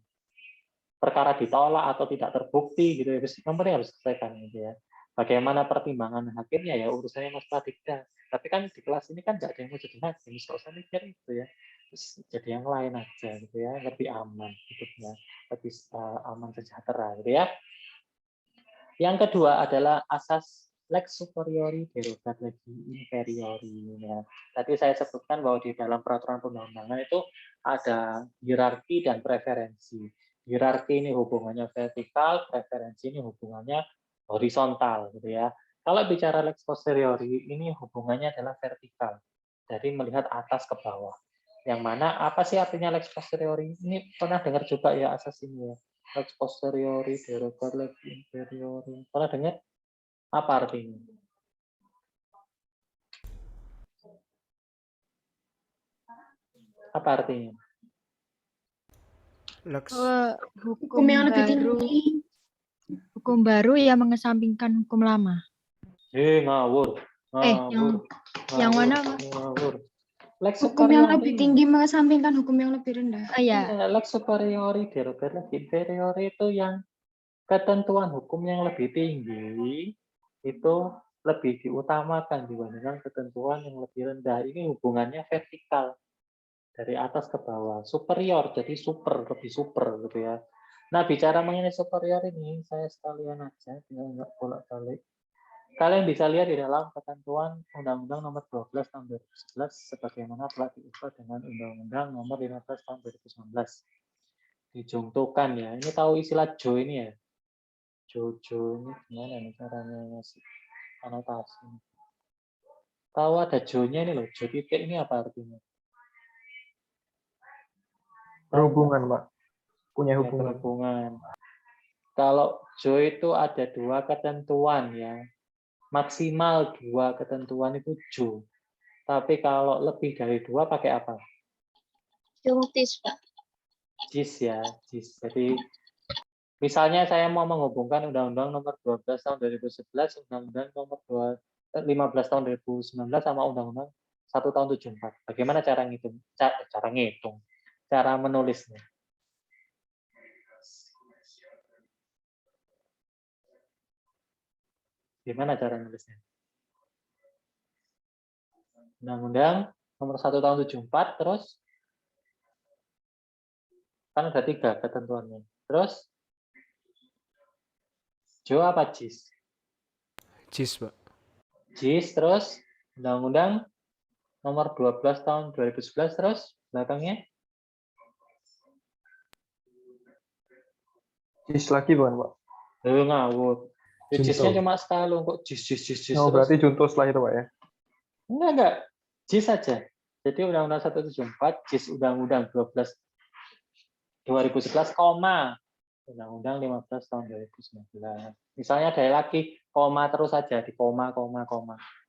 Perkara ditolak atau tidak terbukti gitu ya, yang penting harus diselesaikan gitu ya. Bagaimana pertimbangan hakimnya ya urusannya Mas Pradikda. Tapi kan di kelas ini kan nggak ada yang mau jadi hakim, nggak usah mikir itu ya. Terus jadi yang lain aja gitu ya, lebih aman hidupnya, lebih aman sejahtera gitu ya. Yang kedua adalah asas lex superiori derogat legi inferiori. Ya. Tadi saya sebutkan bahwa di dalam peraturan perundang-undangan itu ada hierarki dan preferensi. Hierarki ini hubungannya vertikal, preferensi ini hubungannya horizontal, gitu ya. Kalau bicara lex posteriori ini hubungannya adalah vertikal, jadi melihat atas ke bawah. Yang mana apa sih artinya lex posteriori? Ini pernah dengar juga ya asas ini ya. Lex posteriori derogat legi inferiori. Pernah dengar? Apa artinya? Apa artinya? Hukum yang lebih tinggi. Hukum baru yang mengesampingkan hukum lama. Ngawur. Yang mana, Mas? Ngawur. Lex Hukum yang superiori. lebih tinggi mengesampingkan hukum yang lebih rendah. Iya. Lex superiori derogat legi inferiori itu yang ketentuan hukum yang lebih tinggi itu lebih diutamakan dibandingkan ketentuan yang lebih rendah. Ini hubungannya vertikal dari atas ke bawah, superior jadi super, lebih super gitu ya. Nah, bicara mengenai superior ini saya sekalian aja biar nggak bolak-balik. Kalian bisa lihat di dalam ketentuan Undang-Undang Nomor 12 Tahun 2011 sebagaimana telah diubah dengan Undang-Undang Nomor 15 Tahun 2019. Dijungtukan ya. Ini tahu istilah Jo ini ya? Jo ini gimana nih caranya ngasih anotasi? Tahu ada Jo-nya ini loh. Jo titik ini apa artinya? Berhubungan, Pak. Punya Ya, hubungan. berhubungan. Kalau Jo itu ada 2 ketentuan ya. Maksimal 2 ketentuan itu Jo. Tapi kalau lebih dari 2 pakai apa? Jungtis, Pak. JIS ya, JIS. Jadi misalnya saya mau menghubungkan Undang-Undang Nomor 12 Tahun 2011, Undang-Undang Nomor 15 Tahun 2019 sama Undang-Undang 1 Tahun 74. Bagaimana cara ngitung? Cara ngitung. Cara menulisnya. Gimana cara nulisnya? Undang-Undang Nomor 1 Tahun 74, terus kan ada 3 ketentuannya. Terus Jo apa JIS? JIS, Pak. JIS, terus Undang-Undang Nomor 12 Tahun 2011, terus belakangnya JIS lagi bukan, Pak? ngawur. JIS-nya Junto. cuma sekali kok JIS Oh, terus. berarti junto setelah itu, Pak ya? Enggak. JIS saja. Jadi Undang-Undang 174, JIS Undang-Undang 12 2011, Undang-Undang 15 tahun 2019. Misalnya ada lagi koma terus saja di koma.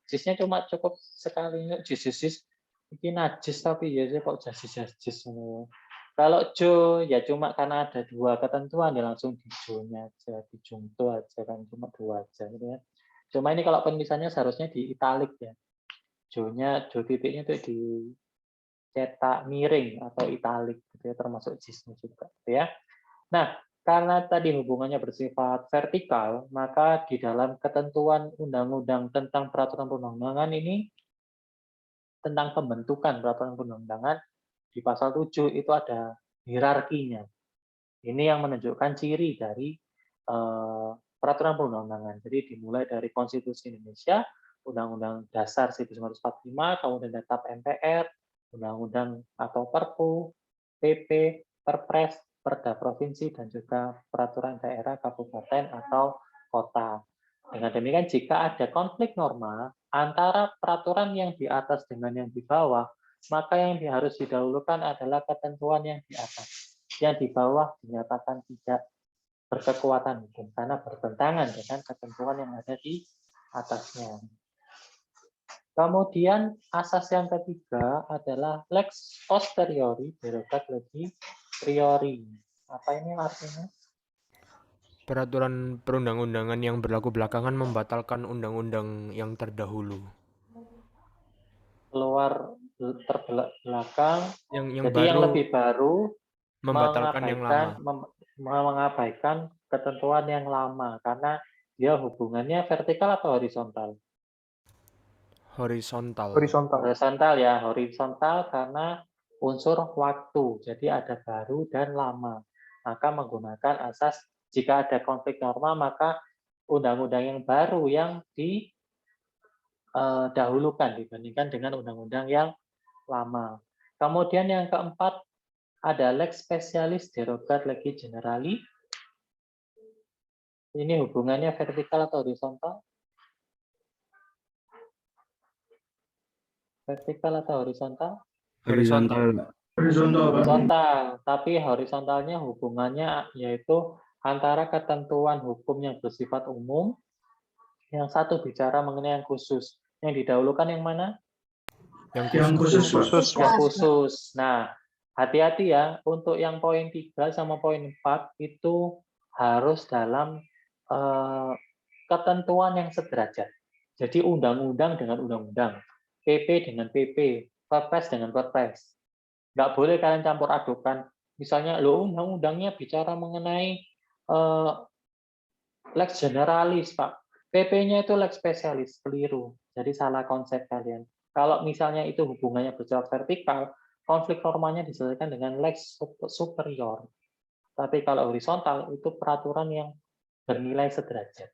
JIS-nya cuma cukup sekali JIS. Ini najis tapi ya kok JIS. Kalau jo ya cuma karena ada dua ketentuan ya langsung di jo-nya aja, di junto aja kan cuma dua aja gitu ya. Cuma ini kalau penulisannya seharusnya di italik ya. Jo-nya, jo titiknya itu dicetak miring atau italik gitu ya, termasuk JIS-nya juga gitu ya. Nah, karena tadi hubungannya bersifat vertikal, maka di dalam ketentuan undang-undang tentang peraturan perundang-undangan ini, tentang pembentukan peraturan perundang-undangan, di pasal 7 itu ada hierarkinya. Ini yang menunjukkan ciri dari peraturan perundang-undangan. Jadi dimulai dari Konstitusi Indonesia, Undang-Undang Dasar 1945, kemudian Tetap MPR, Undang-Undang atau Perpu, PP, Perpres, Perda Provinsi, dan juga peraturan daerah, kabupaten, atau kota. Dengan demikian, jika ada konflik norma antara peraturan yang di atas dengan yang di bawah, maka yang harus didahulukan adalah ketentuan yang di atas. Yang di bawah dinyatakan tidak berkekuatan hukum karena bertentangan dengan ketentuan yang ada di atasnya. Kemudian asas yang ketiga adalah lex posteriori derogat legi priori. Apa ini artinya? Peraturan perundang-undangan yang berlaku belakangan membatalkan undang-undang yang terdahulu. Keluar terbelakang. Yang Jadi baru yang lebih baru membatalkan yang lama. mengabaikan ketentuan yang lama karena dia hubungannya vertikal atau horizontal? Horizontal. Horizontal ya, horizontal karena unsur waktu. Jadi ada baru dan lama. Maka menggunakan asas jika ada konflik norma maka undang-undang yang baru yang didahulukan dibandingkan dengan undang-undang yang lama. Kemudian yang keempat ada lex specialis derogat legi generali. Ini hubungannya vertikal atau horizontal? Vertikal atau horizontal? Horizontal. Horizontal, tapi horizontalnya hubungannya yaitu antara ketentuan hukum yang bersifat umum, yang satu bicara mengenai yang khusus. Yang didahulukan yang mana? Yang khusus. Yang khusus. Nah, hati-hati ya, untuk yang poin 3 sama poin 4 itu harus dalam ketentuan yang sederajat. Jadi undang-undang dengan undang-undang, PP dengan PP, Perpres dengan Perpres. Nggak boleh kalian campur adukan. Misalnya, lo undang-undangnya bicara mengenai lex generalis, Pak. PP-nya itu lex spesialis, keliru. Jadi salah konsep kalian. Kalau misalnya itu hubungannya bersifat vertikal, konflik normanya diselesaikan dengan lex superior. Tapi kalau horizontal, itu peraturan yang bernilai sederajat.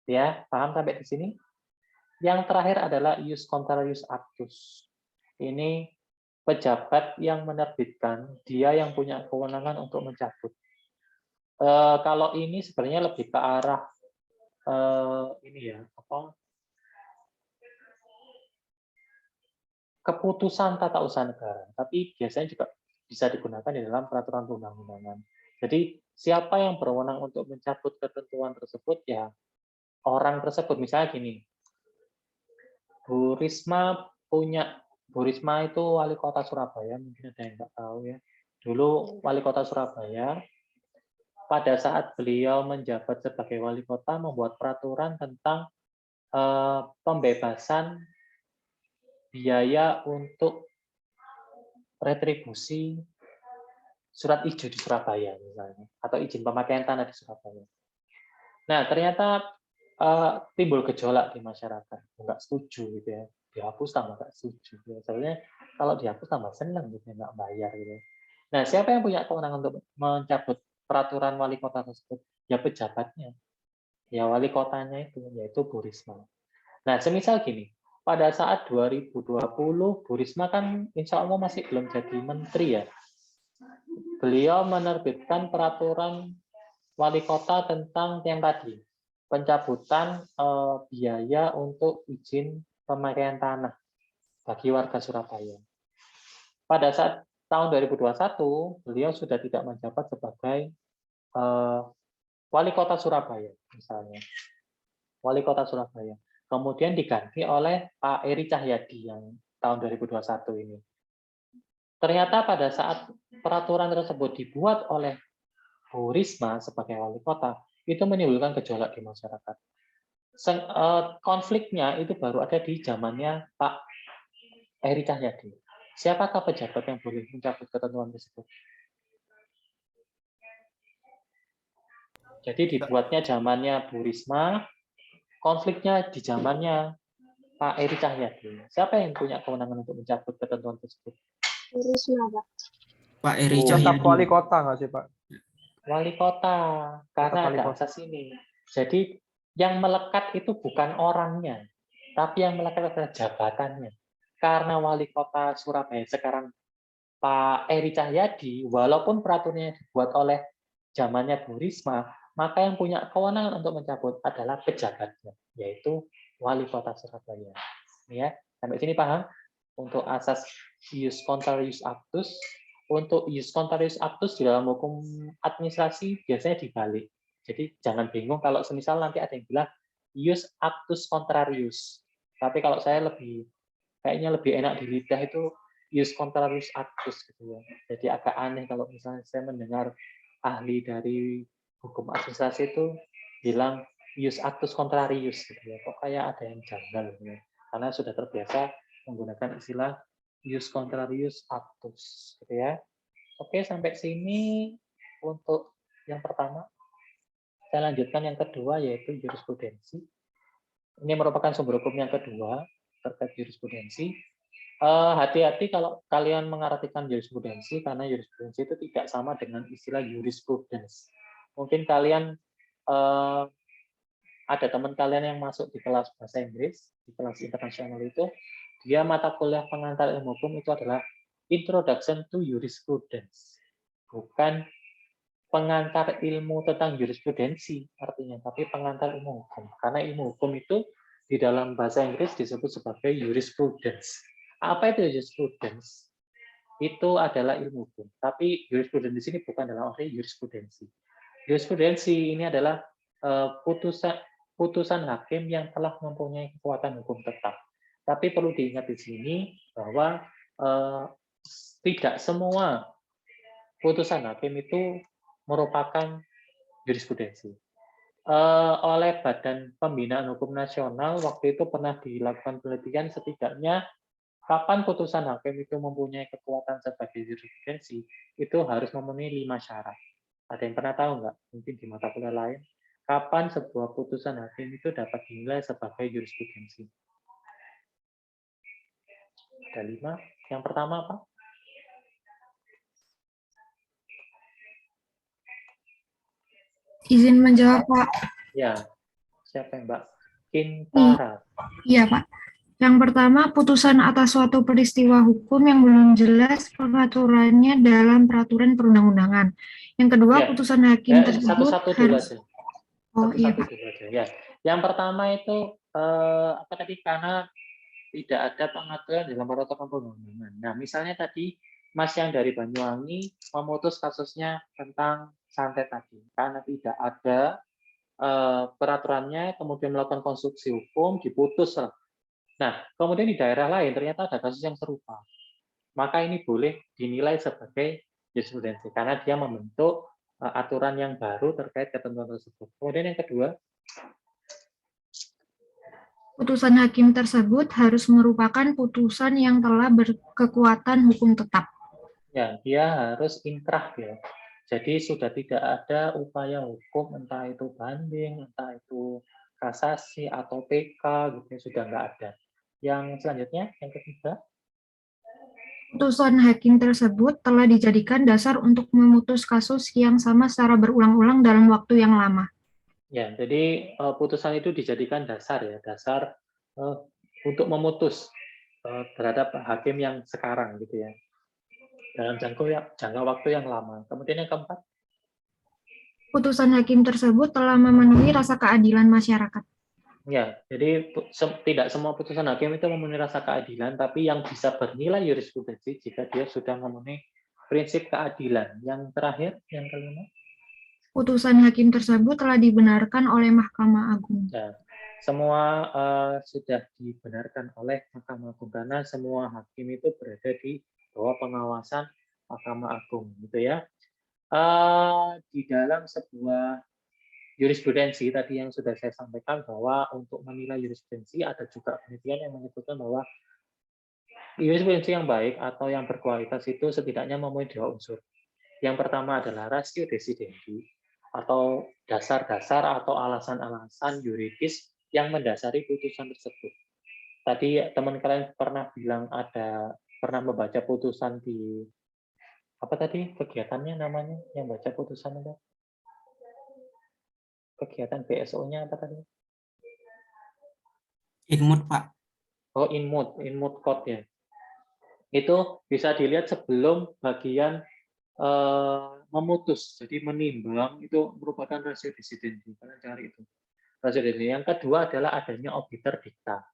Ya, paham sampai di sini? Yang terakhir adalah ius contrarius actus. Ini pejabat yang menerbitkan, dia yang punya kewenangan untuk mencabut. Kalau ini sebenarnya lebih ke arah ini ya, keputusan tata usaha negara, tapi biasanya juga bisa digunakan di dalam peraturan perundang-undangan. Jadi siapa yang berwenang untuk mencabut ketentuan tersebut ya orang tersebut. Misalnya gini, Bu Risma itu wali kota Surabaya, mungkin ada yang nggak tahu ya. Dulu wali kota Surabaya, pada saat beliau menjabat sebagai wali kota membuat peraturan tentang pembebasan biaya untuk retribusi surat ijo di Surabaya misalnya, atau izin pemakaian tanah di Surabaya. Nah, ternyata timbul gejolak di masyarakat, nggak setuju gitu ya, dihapus tambah nggak setuju. Biasanya kalau dihapus tambah senang gitu, nggak bayar gitu. Nah, siapa yang punya kewenangan untuk mencabut peraturan wali kota tersebut? Ya pejabatnya, ya wali kotanya itu, yaitu Bu Risma. Nah, semisal gini, pada saat 2020, Bu Risma kan insya Allah masih belum jadi menteri ya. Beliau menerbitkan peraturan wali kota tentang yang tadi, pencabutan biaya untuk izin pemakaian tanah bagi warga Surabaya. Pada saat tahun 2021, beliau sudah tidak menjabat sebagai wali kota Surabaya, misalnya. Wali kota Surabaya. Kemudian diganti oleh Pak Eri Cahyadi yang tahun 2021 ini. Ternyata pada saat peraturan tersebut dibuat oleh Bu Risma sebagai wali kota, itu menimbulkan gejolak di masyarakat. Konfliknya itu baru ada di zamannya Pak Eri Cahyadi. Siapakah pejabat yang boleh mencabut ketentuan tersebut? Jadi dibuatnya zamannya Bu Risma, konfliknya di zamannya Pak Eri Cahyadi. Siapa yang punya kewenangan untuk mencabut ketentuan tersebut? Risma, Pak. Pak Eri Tetap Cahyadi. wali kota nggak sih, Pak? Wali kota, karena Tetap wali ada kota. asas ini. Jadi yang melekat itu bukan orangnya, tapi yang melekat adalah jabatannya. Karena wali kota Surabaya sekarang Pak Eri Cahyadi, walaupun peraturannya dibuat oleh zamannya Bu Risma, maka yang punya kewenangan untuk mencabut adalah pejabatnya, yaitu wali kota Surabaya. Ya, sampai sini paham? Untuk asas ius contrarius actus, untuk ius contrarius actus di dalam hukum administrasi biasanya dibalik. Jadi jangan bingung kalau semisal nanti ada yang bilang ius actus contrarius. Tapi kalau saya kayaknya lebih enak di lidah itu ius contrarius actus gitu ya. Jadi agak aneh kalau misalnya saya mendengar ahli dari hukum administrasi itu bilang ius actus contrarius gitu ya. Kok kayak ada yang janggal gitu ya. Karena sudah terbiasa menggunakan istilah ius contrarius actus gitu ya. Oke, sampai sini untuk yang pertama. Saya lanjutkan yang kedua yaitu jurisprudensi. Ini merupakan sumber hukum yang kedua terkait jurisprudensi. Hati-hati kalau kalian mengartikan jurisprudensi karena jurisprudensi itu tidak sama dengan istilah jurisprudence. Mungkin kalian ada teman kalian yang masuk di kelas bahasa Inggris, di kelas internasional itu, dia mata kuliah pengantar ilmu hukum itu adalah Introduction to Jurisprudence. Bukan pengantar ilmu tentang jurisprudensi artinya, tapi pengantar ilmu hukum. Karena ilmu hukum itu di dalam bahasa Inggris disebut sebagai jurisprudence. Apa itu jurisprudence? Itu adalah ilmu hukum. Tapi jurisprudence di sini bukan dalam arti jurisprudensi. Jurisprudensi ini adalah putusan hakim yang telah mempunyai kekuatan hukum tetap. Tapi perlu diingat di sini bahwa tidak semua putusan hakim itu merupakan jurisprudensi. Oleh Badan Pembinaan Hukum Nasional waktu itu pernah dilakukan penelitian setidaknya kapan putusan hakim itu mempunyai kekuatan sebagai jurisprudensi itu harus memenuhi 5 syarat. Ada yang pernah tahu nggak? Mungkin di mata kuliah lain. Kapan sebuah putusan hakim itu dapat dinilai sebagai jurisprudensi? Ada 5. Yang pertama apa? Izin menjawab, Pak. Ya, siapa yang Mbak? Kintara. Iya, Pak. Yang pertama, putusan atas suatu peristiwa hukum yang belum jelas pengaturannya dalam peraturan perundang-undangan. Yang kedua, Ya. putusan hakim tersebut Satu-satu dulu harus... aja. Oh, iya, Satu-satu Pak. dulu aja. Ya. Yang pertama itu apa tadi, karena tidak ada pengaturan dalam peraturan perundang-undangan. Nah, misalnya tadi Mas yang dari Banyuwangi memutus kasusnya tentang santet tadi karena tidak ada peraturannya, kemudian melakukan konstruksi hukum, diputus lah. Nah, kemudian di daerah lain ternyata ada kasus yang serupa. Maka ini boleh dinilai sebagai jurisprudensi karena dia membentuk aturan yang baru terkait ketentuan tersebut. Kemudian yang kedua, putusan hakim tersebut harus merupakan putusan yang telah berkekuatan hukum tetap. ya dia harus inkrah ya. Jadi sudah tidak ada upaya hukum, entah itu banding, entah itu kasasi atau PK, gitu sudah nggak ada. Yang selanjutnya, yang ketiga, Putusan hakim tersebut telah dijadikan dasar untuk memutus kasus yang sama secara berulang-ulang dalam waktu yang lama. ya jadi putusan itu dijadikan dasar ya, dasar untuk memutus terhadap hakim yang sekarang gitu ya, dalam jangka waktu yang lama. Kemudian yang keempat, Putusan hakim tersebut telah memenuhi rasa keadilan masyarakat. ya, jadi tidak semua putusan hakim itu memenuhi rasa keadilan, tapi yang bisa bernilai jurisprudensi jika dia sudah memenuhi prinsip keadilan. Yang terakhir, yang kelima, Putusan hakim tersebut telah dibenarkan oleh Mahkamah Agung. nah, semua sudah dibenarkan oleh Mahkamah Agung karena semua hakim itu berada di bawah pengawasan Mahkamah Agung, gitu ya. Di dalam sebuah jurisprudensi tadi yang sudah saya sampaikan bahwa untuk menilai jurisprudensi ada juga penelitian yang menyebutkan bahwa jurisprudensi yang baik atau yang berkualitas itu setidaknya memenuhi 2 unsur. Yang pertama adalah ratio decidendi atau dasar-dasar atau alasan-alasan yuridis yang mendasari putusan tersebut. Tadi teman kalian pernah bilang pernah membaca putusan di apa tadi kegiatannya namanya yang baca putusan itu? Kegiatan BSO-nya apa tadi? Inmut, Pak. Oh, inmut code ya. Itu bisa dilihat sebelum bagian memutus, jadi menimbang itu merupakan ratio decidendi. Kalian cari itu. Ratio decidendi. Yang kedua adalah adanya obiter dicta.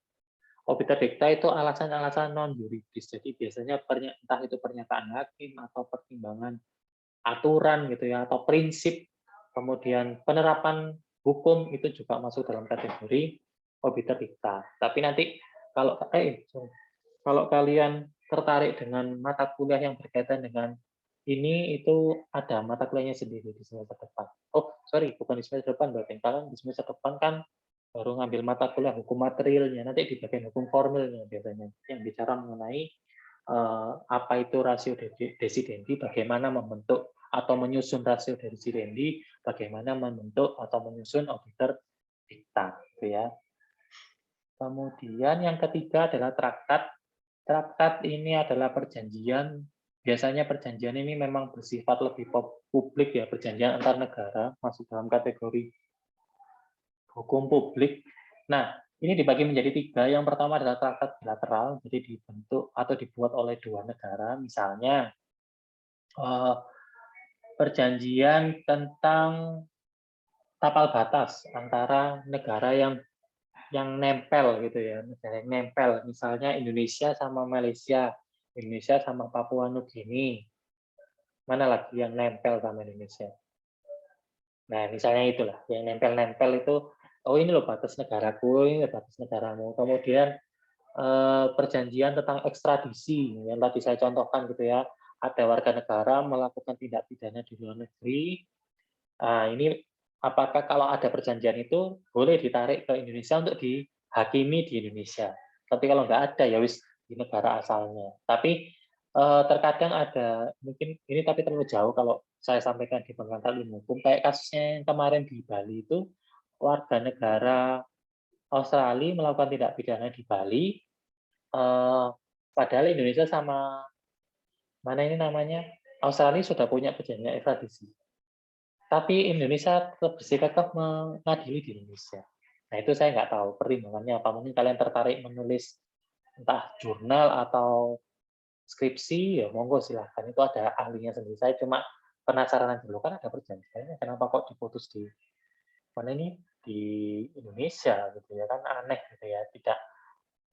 Obiter dicta itu alasan-alasan non yuridis. Jadi biasanya entah itu pernyataan hakim atau pertimbangan aturan gitu ya atau prinsip. Kemudian penerapan hukum itu juga masuk dalam kategori obiter dicta. Tapi nanti kalau kalian tertarik dengan mata kuliah yang berkaitan dengan ini, itu ada mata kuliahnya sendiri di semester depan. Oh, sorry, bukan di semester depan, berarti kalian di semester depan kan baru ngambil mata kuliah hukum materialnya, nanti di bagian hukum formilnya biasanya yang bicara mengenai apa itu rasio decidendi, bagaimana membentuk atau menyusun rasio decidendi, bagaimana membentuk atau menyusun obiter dicta, gitu ya. Kemudian yang ketiga adalah traktat. Traktat ini adalah perjanjian. Biasanya perjanjian ini memang bersifat lebih publik ya, perjanjian antar negara masuk dalam kategori hukum publik. Nah, ini dibagi menjadi 3. Yang pertama adalah traktat bilateral, jadi dibentuk atau dibuat oleh 2 negara. Misalnya perjanjian tentang tapal batas antara negara yang nempel gitu ya, negara yang nempel. Misalnya Indonesia sama Malaysia, Indonesia sama Papua Nugini. Mana lagi yang nempel sama Indonesia? Nah, misalnya itulah, yang nempel-nempel itu, oh ini loh batas negaraku, ini batas negaramu. Kemudian perjanjian tentang ekstradisi, yang tadi saya contohkan gitu ya, ada warga negara melakukan tindak pidana di luar negeri. Nah, ini apakah kalau ada perjanjian itu boleh ditarik ke Indonesia untuk dihakimi di Indonesia. Tapi kalau nggak ada, ya wis di negara asalnya. Tapi terkadang ada, mungkin ini tapi terlalu jauh kalau saya sampaikan di pengantar ilmu hukum, kayak kasusnya yang kemarin di Bali itu, warga negara Australia melakukan tindak pidana di Bali, padahal Indonesia sama mana ini namanya Australia sudah punya perjanjian ekstradisi, tapi Indonesia tetap bersikeras mengadili di Indonesia. Nah itu saya nggak tahu pertimbangannya apa. Mungkin kalian tertarik menulis entah jurnal atau skripsi, ya monggo silahkan. Itu ada ahlinya sendiri. Saya cuma penasaran aja loh, kan ada perjanjiannya, kenapa kok diputus di mana ini di Indonesia gitu ya, kan aneh gitu ya. Tidak,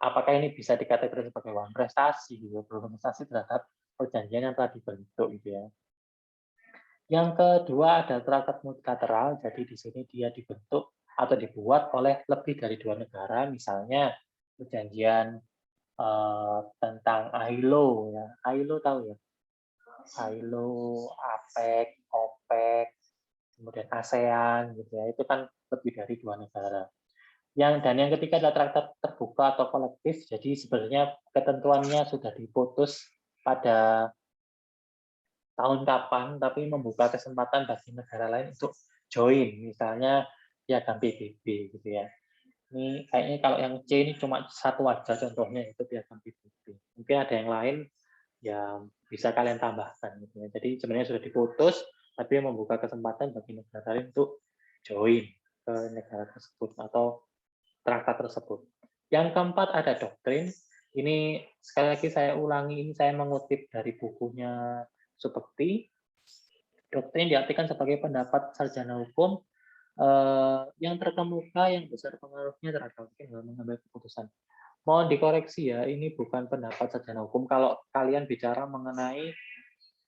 apakah ini bisa dikategorikan sebagai one prestasi gitu, berprestasi terhadap perjanjian yang telah dibentuk gitu ya. Yang kedua ada traktat multilateral, jadi di sini dia dibentuk atau dibuat oleh lebih dari 2 negara, misalnya perjanjian tentang ILO ya, ILO tahu ya, ILO, APEC, OPEC, kemudian ASEAN gitu ya, itu kan lebih dari 2 negara. Dan yang ketiga adalah traktat terbuka atau kolektif, jadi sebenarnya ketentuannya sudah diputus pada tahun kapan, tapi membuka kesempatan bagi negara lain untuk join, misalnya piagam PBB gitu ya. Ini kayaknya kalau yang C ini cuma satu aja contohnya, itu piagam PBB. Mungkin ada yang lain yang bisa kalian tambahkan gitu ya. Jadi sebenarnya sudah diputus, tapi membuka kesempatan bagi negara lain untuk join ke negara tersebut atau traktat tersebut. Yang keempat ada doktrin. Ini sekali lagi saya ulangi, ini saya mengutip dari bukunya Subekti. Doktrin diartikan sebagai pendapat sarjana hukum yang terkemuka, yang besar pengaruhnya terhadap hakim dalam mengambil keputusan. Mohon dikoreksi ya, ini bukan pendapat sarjana hukum kalau kalian bicara mengenai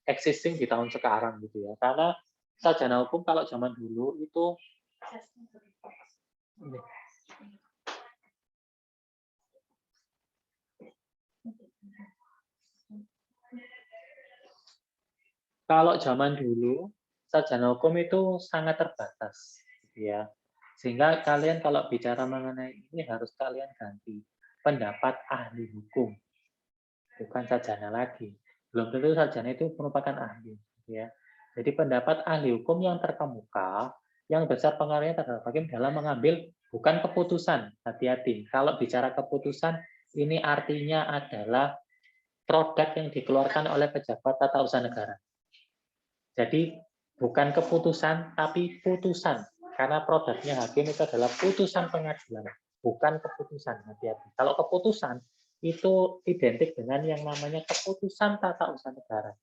existing di tahun sekarang gitu ya. Karena sarjana hukum kalau zaman dulu itu kalau zaman dulu sarjana hukum itu sangat terbatas gitu ya. Sehingga kalian kalau bicara mengenai ini harus kalian ganti pendapat ahli hukum, bukan sarjana lagi. Belum tentu sarjana itu merupakan ahli gitu ya. Jadi pendapat ahli hukum yang terkemuka, yang besar pengaruhnya terhadap hakim dalam mengambil bukan keputusan. Hati-hati. Kalau bicara keputusan, ini artinya adalah produk yang dikeluarkan oleh pejabat tata usaha negara. Jadi bukan keputusan, tapi putusan. Karena produknya hakim itu adalah putusan pengadilan, bukan keputusan. Hati-hati. Kalau keputusan itu identik dengan yang namanya keputusan tata usaha negara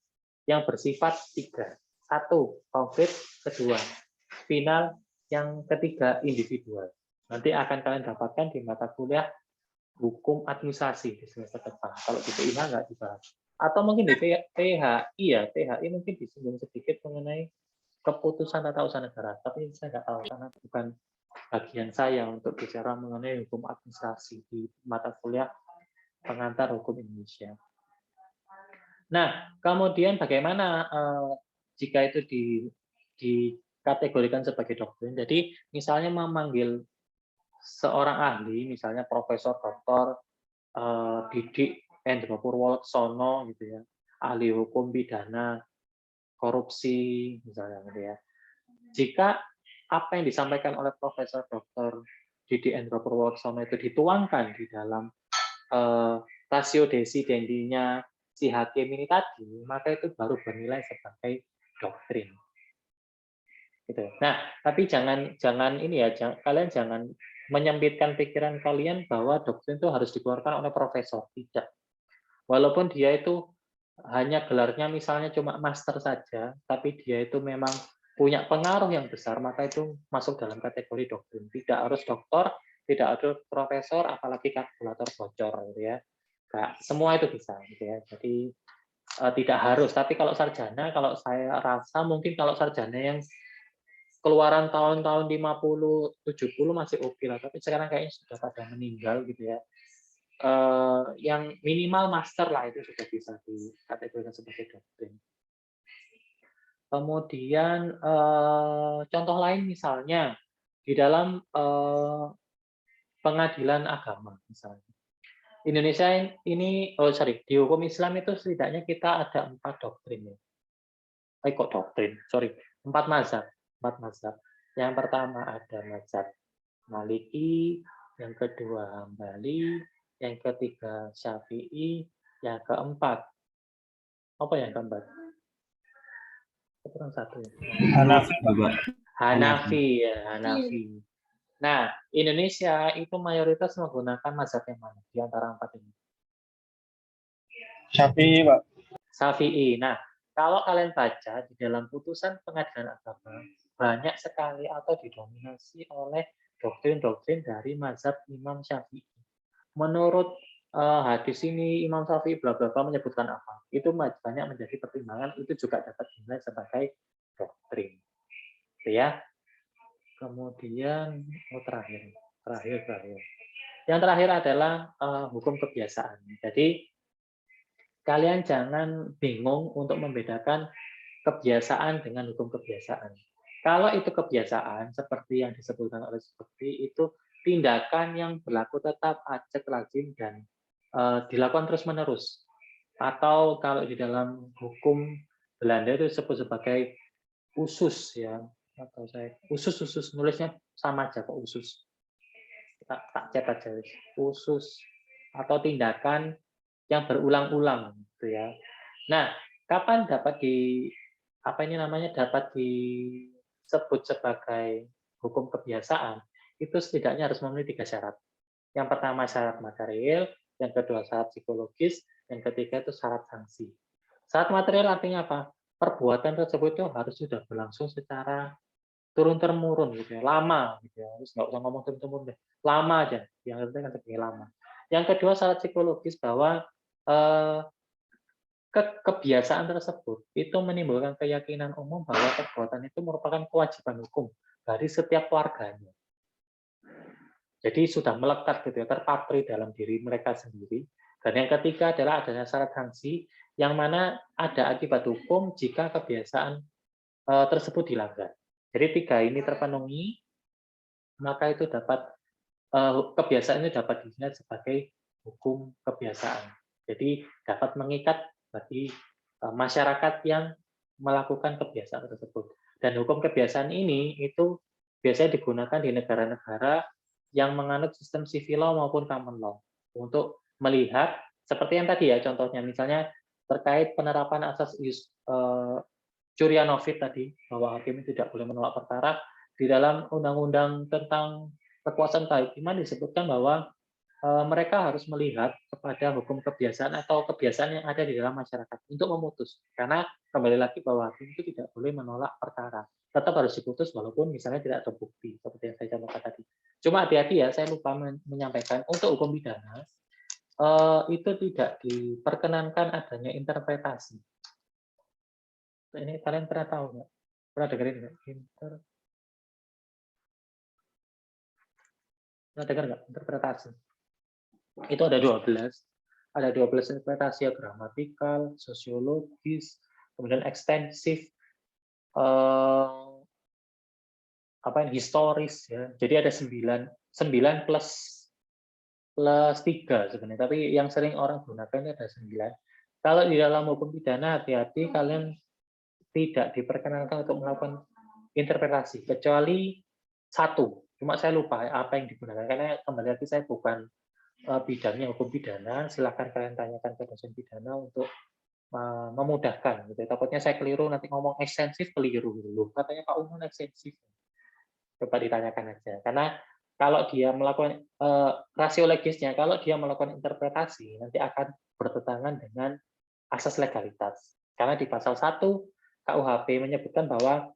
yang bersifat 3. 1, konkret, 2, final, yang ketiga individual. Nanti akan kalian dapatkan di mata kuliah hukum administrasi di semester depan. Kalau di PIH nggak dibahas. Atau mungkin di PHI ya, PHI mungkin disinggung sedikit mengenai keputusan tata usaha negara. Tapi saya nggak tahu karena bukan bagian saya untuk bicara mengenai hukum administrasi di mata kuliah pengantar hukum Indonesia. Nah, kemudian bagaimana jika itu dikategorikan sebagai doktrin? Jadi misalnya memanggil seorang ahli, misalnya Profesor Dr. Didik Endro Purwoksono gitu ya, ahli hukum pidana korupsi misalnya gitu ya. Jika apa yang disampaikan oleh Profesor Dr. Didik Endro Purwoksono itu dituangkan di dalam rasio desidendinya si hakim ini tadi, maka itu baru bernilai sebagai doktrin. Gitu. Nah, tapi jangan ini ya, kalian jangan menyempitkan pikiran kalian bahwa doktrin itu harus dikeluarkan oleh profesor. Tidak. Walaupun dia itu hanya gelarnya misalnya cuma master saja, tapi dia itu memang punya pengaruh yang besar, maka itu masuk dalam kategori doktrin. Tidak harus doktor, tidak harus profesor, apalagi kalkulator bocor, gitu ya. Nah, semua itu bisa, gitu ya. Jadi tidak harus. Tapi kalau sarjana, kalau saya rasa mungkin kalau sarjana yang keluaran tahun-tahun 50, 70 masih oke lah. Tapi sekarang kayaknya sudah pada meninggal, gitu ya. Yang minimal master lah itu sudah bisa dikategorikan sebagai doktrin. Kemudian contoh lain misalnya di dalam pengadilan agama misalnya. Indonesia ini, di hukum Islam itu setidaknya kita ada 4 doktrin ya. Kok doktrin? Sorry, 4 mazhab. 4 mazhab. Yang pertama ada mazhab Maliki, yang kedua Hambali, yang ketiga Syafi'i, yang keempat apa yang keempat? Kurang satu. Hanafi, Bapak. Hanafi ya, Hanafi. Nah, Indonesia itu mayoritas menggunakan mazhab yang mana di antara 4 ini? Syafi'i, Pak. Syafi'i. Nah, kalau kalian baca di dalam putusan pengadilan agama banyak sekali atau didominasi oleh doktrin-doktrin dari mazhab Imam Syafi'i. Menurut hadis ini Imam Syafi'i bla bla bla menyebutkan apa? Itu banyak menjadi pertimbangan, itu juga dapat dinilai sebagai doktrin. Gitu ya. Kemudian terakhir. Yang terakhir adalah hukum kebiasaan. Jadi kalian jangan bingung untuk membedakan kebiasaan dengan hukum kebiasaan. Kalau itu kebiasaan seperti yang disebutkan oleh seperti itu tindakan yang berlaku tetap, acak, lazim, dan dilakukan terus-menerus. Atau kalau di dalam hukum Belanda itu disebut sebagai usus ya. Atau saya usus nulisnya sama aja kok usus. Tak cetak aja usus atau tindakan yang berulang-ulang gitu ya. Nah, kapan dapat dapat disebut sebagai hukum kebiasaan? Itu setidaknya harus memenuhi 3 syarat. Yang pertama syarat material, yang kedua syarat psikologis, yang ketiga itu syarat sanksi. Syarat material artinya apa? Perbuatan tersebut itu harus sudah berlangsung secara turun-temurun gitu ya, lama gitu ya. Terus nggak usah ngomong turun-temurun deh, lama aja. Yang penting kan segini lama. Yang kedua syarat psikologis bahwa kebiasaan tersebut itu menimbulkan keyakinan umum bahwa perbuatan itu merupakan kewajiban hukum dari setiap warganya. Jadi sudah melekat gitu ya, terpatri dalam diri mereka sendiri. Dan yang ketiga adalah adanya syarat sanksi yang mana ada akibat hukum jika kebiasaan tersebut dilanggar. Jadi 3 ini terpenuhi, maka itu dapat kebiasaan itu dapat dilihat sebagai hukum kebiasaan. Jadi dapat mengikat bagi masyarakat yang melakukan kebiasaan tersebut. Dan hukum kebiasaan ini itu biasanya digunakan di negara-negara yang menganut sistem civil law maupun common law untuk melihat seperti yang tadi ya contohnya misalnya terkait penerapan asas Jurianovic tadi bahwa hakim tidak boleh menolak perkara di dalam undang-undang tentang kekuasaan kehakiman disebutkan bahwa mereka harus melihat kepada hukum kebiasaan atau kebiasaan yang ada di dalam masyarakat untuk memutus karena kembali lagi bahwa hakim itu tidak boleh menolak perkara tetap harus diputus walaupun misalnya tidak terbukti seperti yang saya contohkan tadi. Cuma hati-hati ya, saya lupa menyampaikan untuk hukum pidana itu tidak diperkenankan adanya interpretasi. Ini kalian pernah tahu nggak? Pernah dengerin nggak? Pernah dengar nggak interpretasi? Itu ada 12. Ada 12 interpretasi ya, gramatikal, sosiologis, kemudian ekstensif, historis ya. Jadi ada 9 plus 3 sebenarnya, tapi yang sering orang gunakan ada 9. Kalau di dalam hukum pidana hati-hati kalian tidak diperkenankan untuk melakukan interpretasi kecuali 1. Cuma saya lupa apa yang digunakan karena kembali lagi saya bukan bidangnya hukum pidana. Silakan kalian tanyakan ke dosen pidana untuk memudahkan gitu. Takutnya saya keliru nanti ngomong ekstensif keliru dulu. Katanya Pak Unun ekstensif. Coba ditanyakan aja. Karena kalau dia melakukan rasio logisnya, kalau dia melakukan interpretasi nanti akan bertentangan dengan asas legalitas. Karena di pasal 1 KUHP menyebutkan bahwa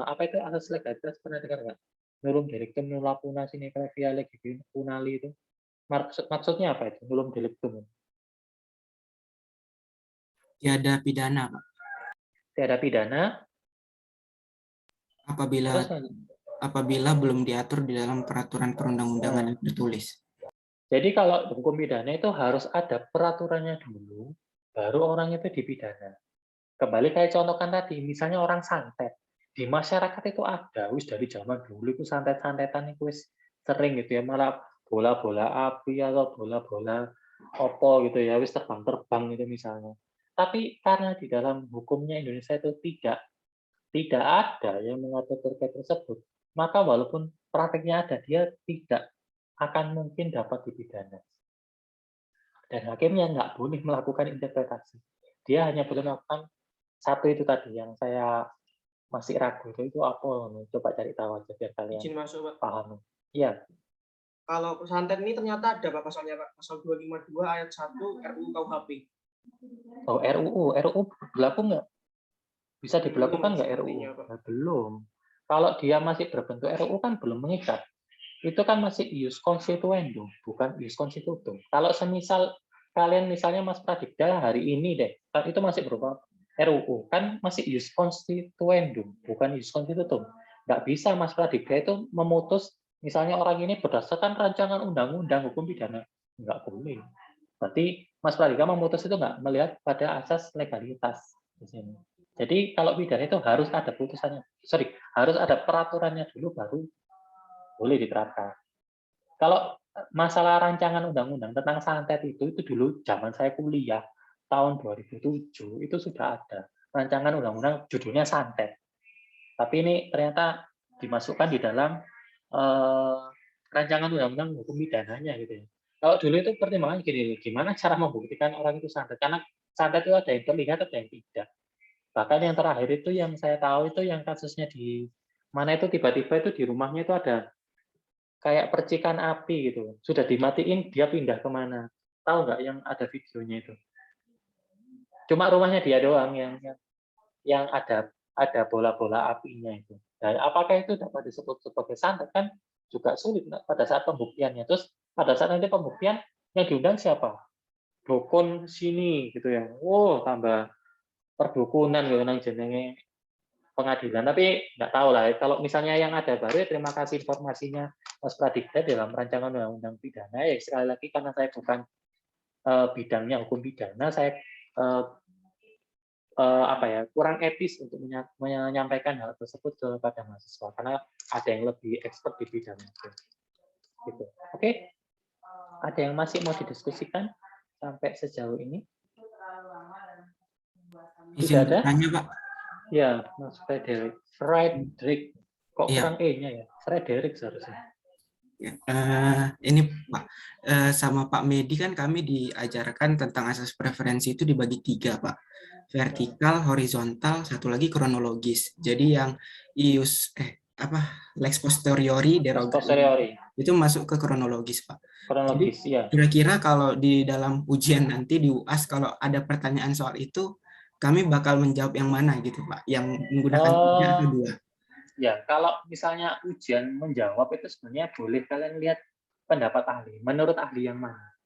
apa itu asas legalitas, pernah dengar nggak? Nullum delictum nulla puna sine previa lege punali itu. Maksudnya apa itu? Nullum delictum. Tiada pidana, Pak. Tiada pidana apabila belum diatur di dalam peraturan perundang-undangan yang tertulis. Jadi kalau hukum pidana itu harus ada peraturannya dulu, baru orang itu dipidana. Kembali kayak contohkan tadi, misalnya orang santet. Di masyarakat itu ada, wis dari zaman dulu itu santet-santetan itu wis sering gitu ya, malah bola-bola api atau bola-bola opo gitu ya, wis terbang-terbang itu misalnya. Tapi karena di dalam hukumnya Indonesia itu tidak ada yang mengatur terkait tersebut, maka walaupun praktiknya ada, dia tidak akan mungkin dapat dipidana. Dan hakimnya nggak boleh melakukan interpretasi. Dia hanya boleh melakukan 1 itu tadi yang saya masih ragu itu apa? Coba cari tahu aja biar kalian Izin masuk, Pak. paham. Iya. Kalau pesantren ini ternyata ada Pak pasalnya, Pak. Pasal 252 ayat 1 RUU KUHP. Oh, RUU berlaku nggak? Bisa diberlakukan nggak RUU? Belum. Kalau dia masih berbentuk RUU kan belum mengikat. Itu kan masih ius constituendum, bukan ius constitutum. Kalau semisal kalian misalnya Mas Pradipta hari ini deh, kan itu masih berupa RUU, kan masih ius constituendum, bukan ius constitutum. Nggak bisa Mas Pradipta itu memutus misalnya orang ini berdasarkan rancangan undang-undang hukum pidana. Nggak boleh. Berarti Mas Pradipta memutus itu nggak melihat pada asas legalitas di sini. Jadi kalau pidana itu harus ada putusannya, harus ada peraturannya dulu baru boleh diterapkan. Kalau masalah rancangan undang-undang tentang santet itu dulu zaman saya kuliah tahun 2007 itu sudah ada rancangan undang-undang judulnya santet. Tapi ini ternyata dimasukkan di dalam rancangan undang-undang hukum pidananya gitu ya. Kalau dulu itu pertimbangannya gini, gimana cara membuktikan orang itu santet? Karena santet itu ada yang terlihat ada yang tidak. Bahkan yang terakhir itu yang saya tahu itu yang kasusnya di mana itu tiba-tiba itu di rumahnya itu ada kayak percikan api gitu. Sudah dimatiin, dia pindah kemana? Tahu nggak yang ada videonya itu? Cuma rumahnya dia doang yang ada bola-bola apinya itu. Dan apakah itu dapat disebut sebagai santet? Kan juga sulit pada saat pembuktiannya. Terus pada saat nanti pembuktian yang diundang siapa? Dukun sini gitu ya. Wow, tambah perdukunan gitu nang jenenge pengadilan. Tapi nggak tahu lah. Kalau misalnya yang ada baru, ya terima kasih informasinya Mas Pradipta dalam rancangan undang-undang pidana. Ya sekali lagi karena saya bukan bidangnya hukum pidana, saya kurang etis untuk menyampaikan hal tersebut kepada mahasiswa karena ada yang lebih expert di bidang itu. Gitu. Oke, ada yang masih mau didiskusikan sampai sejauh ini? Tidak ada? Tanya, Pak. Ya, Mas Frederick. Frederick. Kok Iya. kurang E-nya ya? Frederick seharusnya. Ini Pak, sama Pak Medi kan kami diajarkan tentang asas preferensi itu dibagi 3, Pak. Vertikal, horizontal, satu lagi kronologis. Jadi yang lex posteriori, derogatory itu masuk ke kronologis, Pak. Kronologis, ya. Kira-kira kalau di dalam ujian nanti di UAS kalau ada pertanyaan soal itu, kami bakal menjawab yang mana gitu, Pak? Yang menggunakan 3 atau 2? Ya, kalau misalnya ujian menjawab itu sebenarnya boleh kalian lihat pendapat ahli. Menurut ahli yang mana?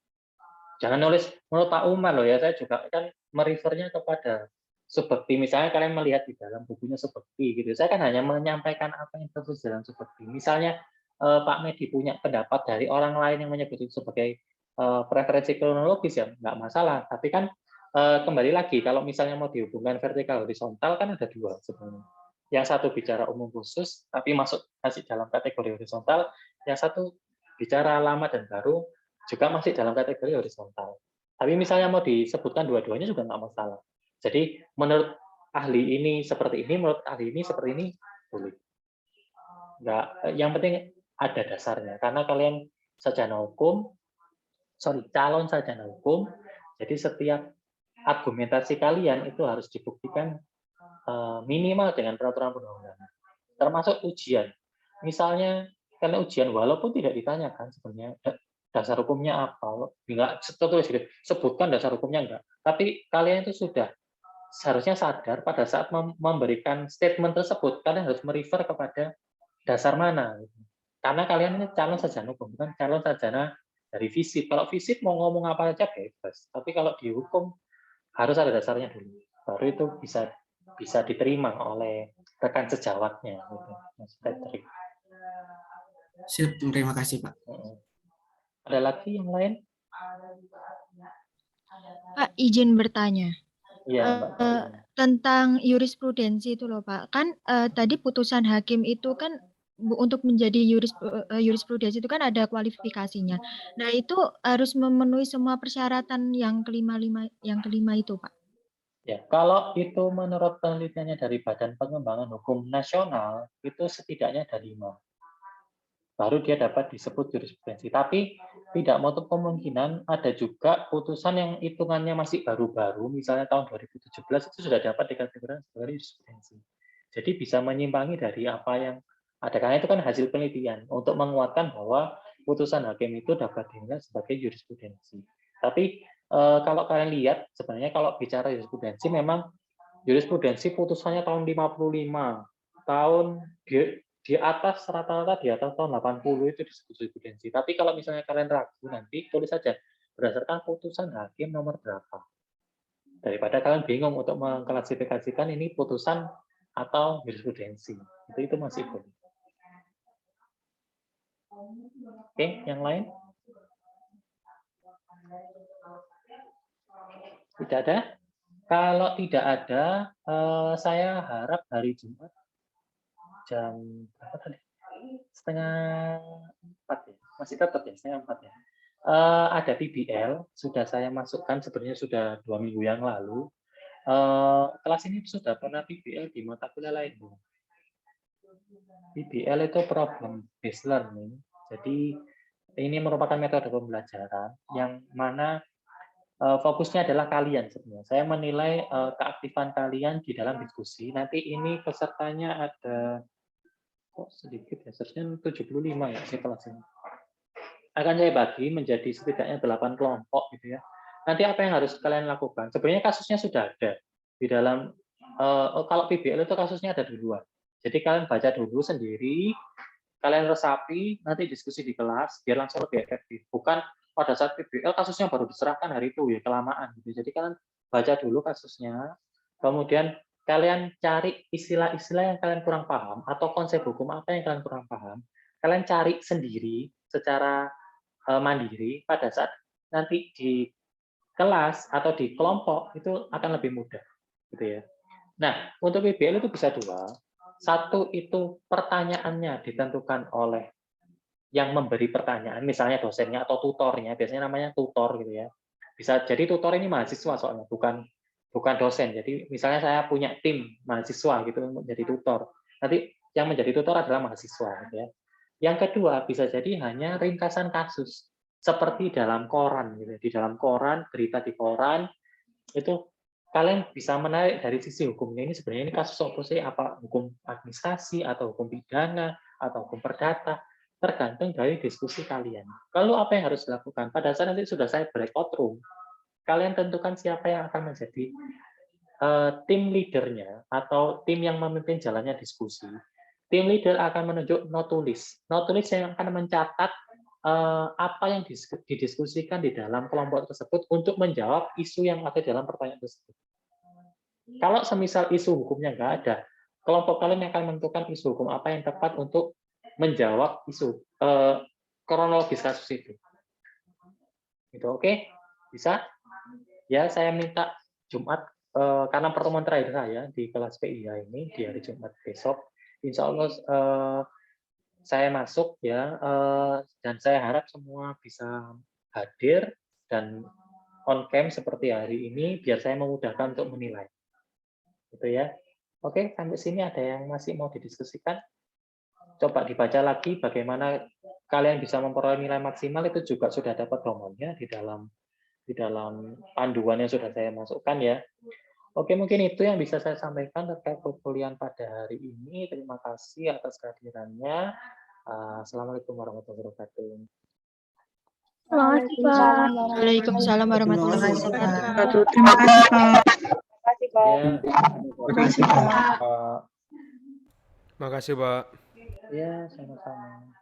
Jangan nulis menurut Pak Umar loh ya. Saya juga kan merefernya kepada Subekti. Misalnya kalian melihat di dalam bukunya Subekti gitu. Saya kan hanya menyampaikan apa yang tertulis dalam Subekti. Misalnya Pak Medi punya pendapat dari orang lain yang menyebut itu sebagai preferensi kronologis ya nggak masalah. Tapi kan kembali lagi kalau misalnya mau dihubungkan vertikal horizontal kan ada 2 sebenarnya. Yang satu bicara umum khusus, tapi masih dalam kategori horizontal. Yang satu bicara lama dan baru, juga masih dalam kategori horizontal. Tapi misalnya mau disebutkan dua-duanya juga nggak masalah. Jadi menurut ahli ini seperti ini, menurut ahli ini seperti ini, boleh. Nggak, yang penting ada dasarnya. Karena kalian calon sarjana hukum, jadi setiap argumentasi kalian itu harus dibuktikan minimal dengan peraturan perundang-undangan, termasuk ujian. Misalnya karena ujian walaupun tidak ditanyakan sebenarnya dasar hukumnya apa, enggak tertulis gitu, sebutkan dasar hukumnya enggak. Tapi kalian itu sudah seharusnya sadar pada saat memberikan statement tersebut kalian harus merefer kepada dasar mana. Karena kalian ini calon sarjana hukum, bukan calon sarjana dari FISIP. Kalau FISIP mau ngomong apa aja bebas, tapi kalau di hukum harus ada dasarnya dulu. Baru itu bisa diterima oleh rekan sejawatnya gitu, Mas Patrick. Siap, terima kasih, Pak. Ada lagi yang lain? Pak, izin bertanya. Iya, Mbak. Tentang jurisprudensi itu loh, Pak. Kan tadi putusan hakim itu kan untuk menjadi jurisprudensi itu kan ada kualifikasinya. Nah, itu harus memenuhi semua persyaratan yang kelima itu, Pak. Ya, kalau itu menurut penelitiannya dari Badan Pengembangan Hukum Nasional, itu setidaknya ada 5. Baru dia dapat disebut jurisprudensi. Tapi tidak menutup kemungkinan ada juga putusan yang hitungannya masih baru-baru, misalnya tahun 2017 itu sudah dapat dikategorikan sebagai jurisprudensi. Jadi bisa menyimpangi dari apa yang ada. Karena itu kan hasil penelitian untuk menguatkan bahwa putusan hakim itu dapat dinilai sebagai jurisprudensi. Tapi kalau kalian lihat, sebenarnya kalau bicara jurisprudensi, memang jurisprudensi putusannya tahun 55, tahun di atas rata-rata di atas tahun 80 itu disebut jurisprudensi. Tapi kalau misalnya kalian ragu nanti tulis saja berdasarkan putusan hakim nomor berapa. Daripada kalian bingung untuk mengklasifikasikan ini putusan atau jurisprudensi. Itu masih boleh. Oke, yang lain? Tidak ada? Kalau tidak ada, saya harap hari Jumat jam berapa tadi? 3:30 ya? Masih tetap ya, 3:30 ya. Ada PBL, sudah saya masukkan sebenarnya sudah 2 minggu yang lalu. Kelas ini sudah pernah PBL di mata kuliah lain, Bu. PBL itu problem based learning. Jadi ini merupakan metode pembelajaran yang mana fokusnya adalah kalian sebenarnya. Saya menilai keaktifan kalian di dalam diskusi. Nanti ini pesertanya ada Kok sedikit ya, seharusnya 75 ya di kelas ini. Akan saya bagi menjadi setidaknya 8 kelompok gitu ya. Nanti apa yang harus kalian lakukan? Sebenarnya kasusnya sudah ada di dalam kalau PBL itu kasusnya ada duluan. Jadi kalian baca dulu sendiri, kalian resapi, nanti diskusi di kelas biar langsung lebih efektif. Bukan pada saat PBL kasusnya baru diserahkan hari itu ya, kelamaan gitu. Jadi kalian baca dulu kasusnya, kemudian kalian cari istilah-istilah yang kalian kurang paham atau konsep hukum apa yang kalian kurang paham, kalian cari sendiri secara mandiri pada saat nanti di kelas atau di kelompok itu akan lebih mudah gitu ya. Nah, untuk PBL itu bisa dua. Satu itu pertanyaannya ditentukan oleh yang memberi pertanyaan, misalnya dosennya atau tutornya, biasanya namanya tutor gitu ya. Bisa jadi tutor ini mahasiswa soalnya, bukan dosen. Jadi misalnya saya punya tim mahasiswa gitu menjadi tutor. Nanti yang menjadi tutor adalah mahasiswa gitu ya. Yang kedua bisa jadi hanya ringkasan kasus seperti dalam koran gitu. Di dalam koran, berita di koran itu kalian bisa menarik dari sisi hukumnya ini sebenarnya ini kasus apa sih, apa hukum administrasi atau hukum pidana atau hukum perdata, tergantung dari diskusi kalian. Lalu apa yang harus dilakukan? Pada saat nanti sudah saya breakout room, kalian tentukan siapa yang akan menjadi tim leadernya atau tim yang memimpin jalannya diskusi. Tim leader akan menunjuk notulis. Notulis yang akan mencatat apa yang didiskusikan di dalam kelompok tersebut untuk menjawab isu yang ada dalam pertanyaan tersebut. Kalau semisal isu hukumnya nggak ada, kelompok kalian yang akan menentukan isu hukum apa yang tepat untuk menjawab isu kronologis kasus itu. Gitu, oke? Bisa? Ya, saya minta Jumat karena pertemuan terakhir saya di kelas PIA ini di hari Jumat besok, insya Allah saya masuk ya, dan saya harap semua bisa hadir dan on cam seperti hari ini biar saya memudahkan untuk menilai. Gitu ya. Oke, sampai sini ada yang masih mau didiskusikan? Coba dibaca lagi bagaimana kalian bisa memperoleh nilai maksimal, itu juga sudah dapat domainnya di dalam panduan yang sudah saya masukkan ya. Oke, mungkin itu yang bisa saya sampaikan terkait perkuliahan pada hari ini. Terima kasih atas kehadirannya. Assalamualaikum warahmatullahi wabarakatuh. Terima kasih, Pak. Waalaikumsalam warahmatullahi wabarakatuh. Terima kasih, Pak. Ya, Terima kasih, Pak. Pak. Makasih, Pak. Ya, sama-sama.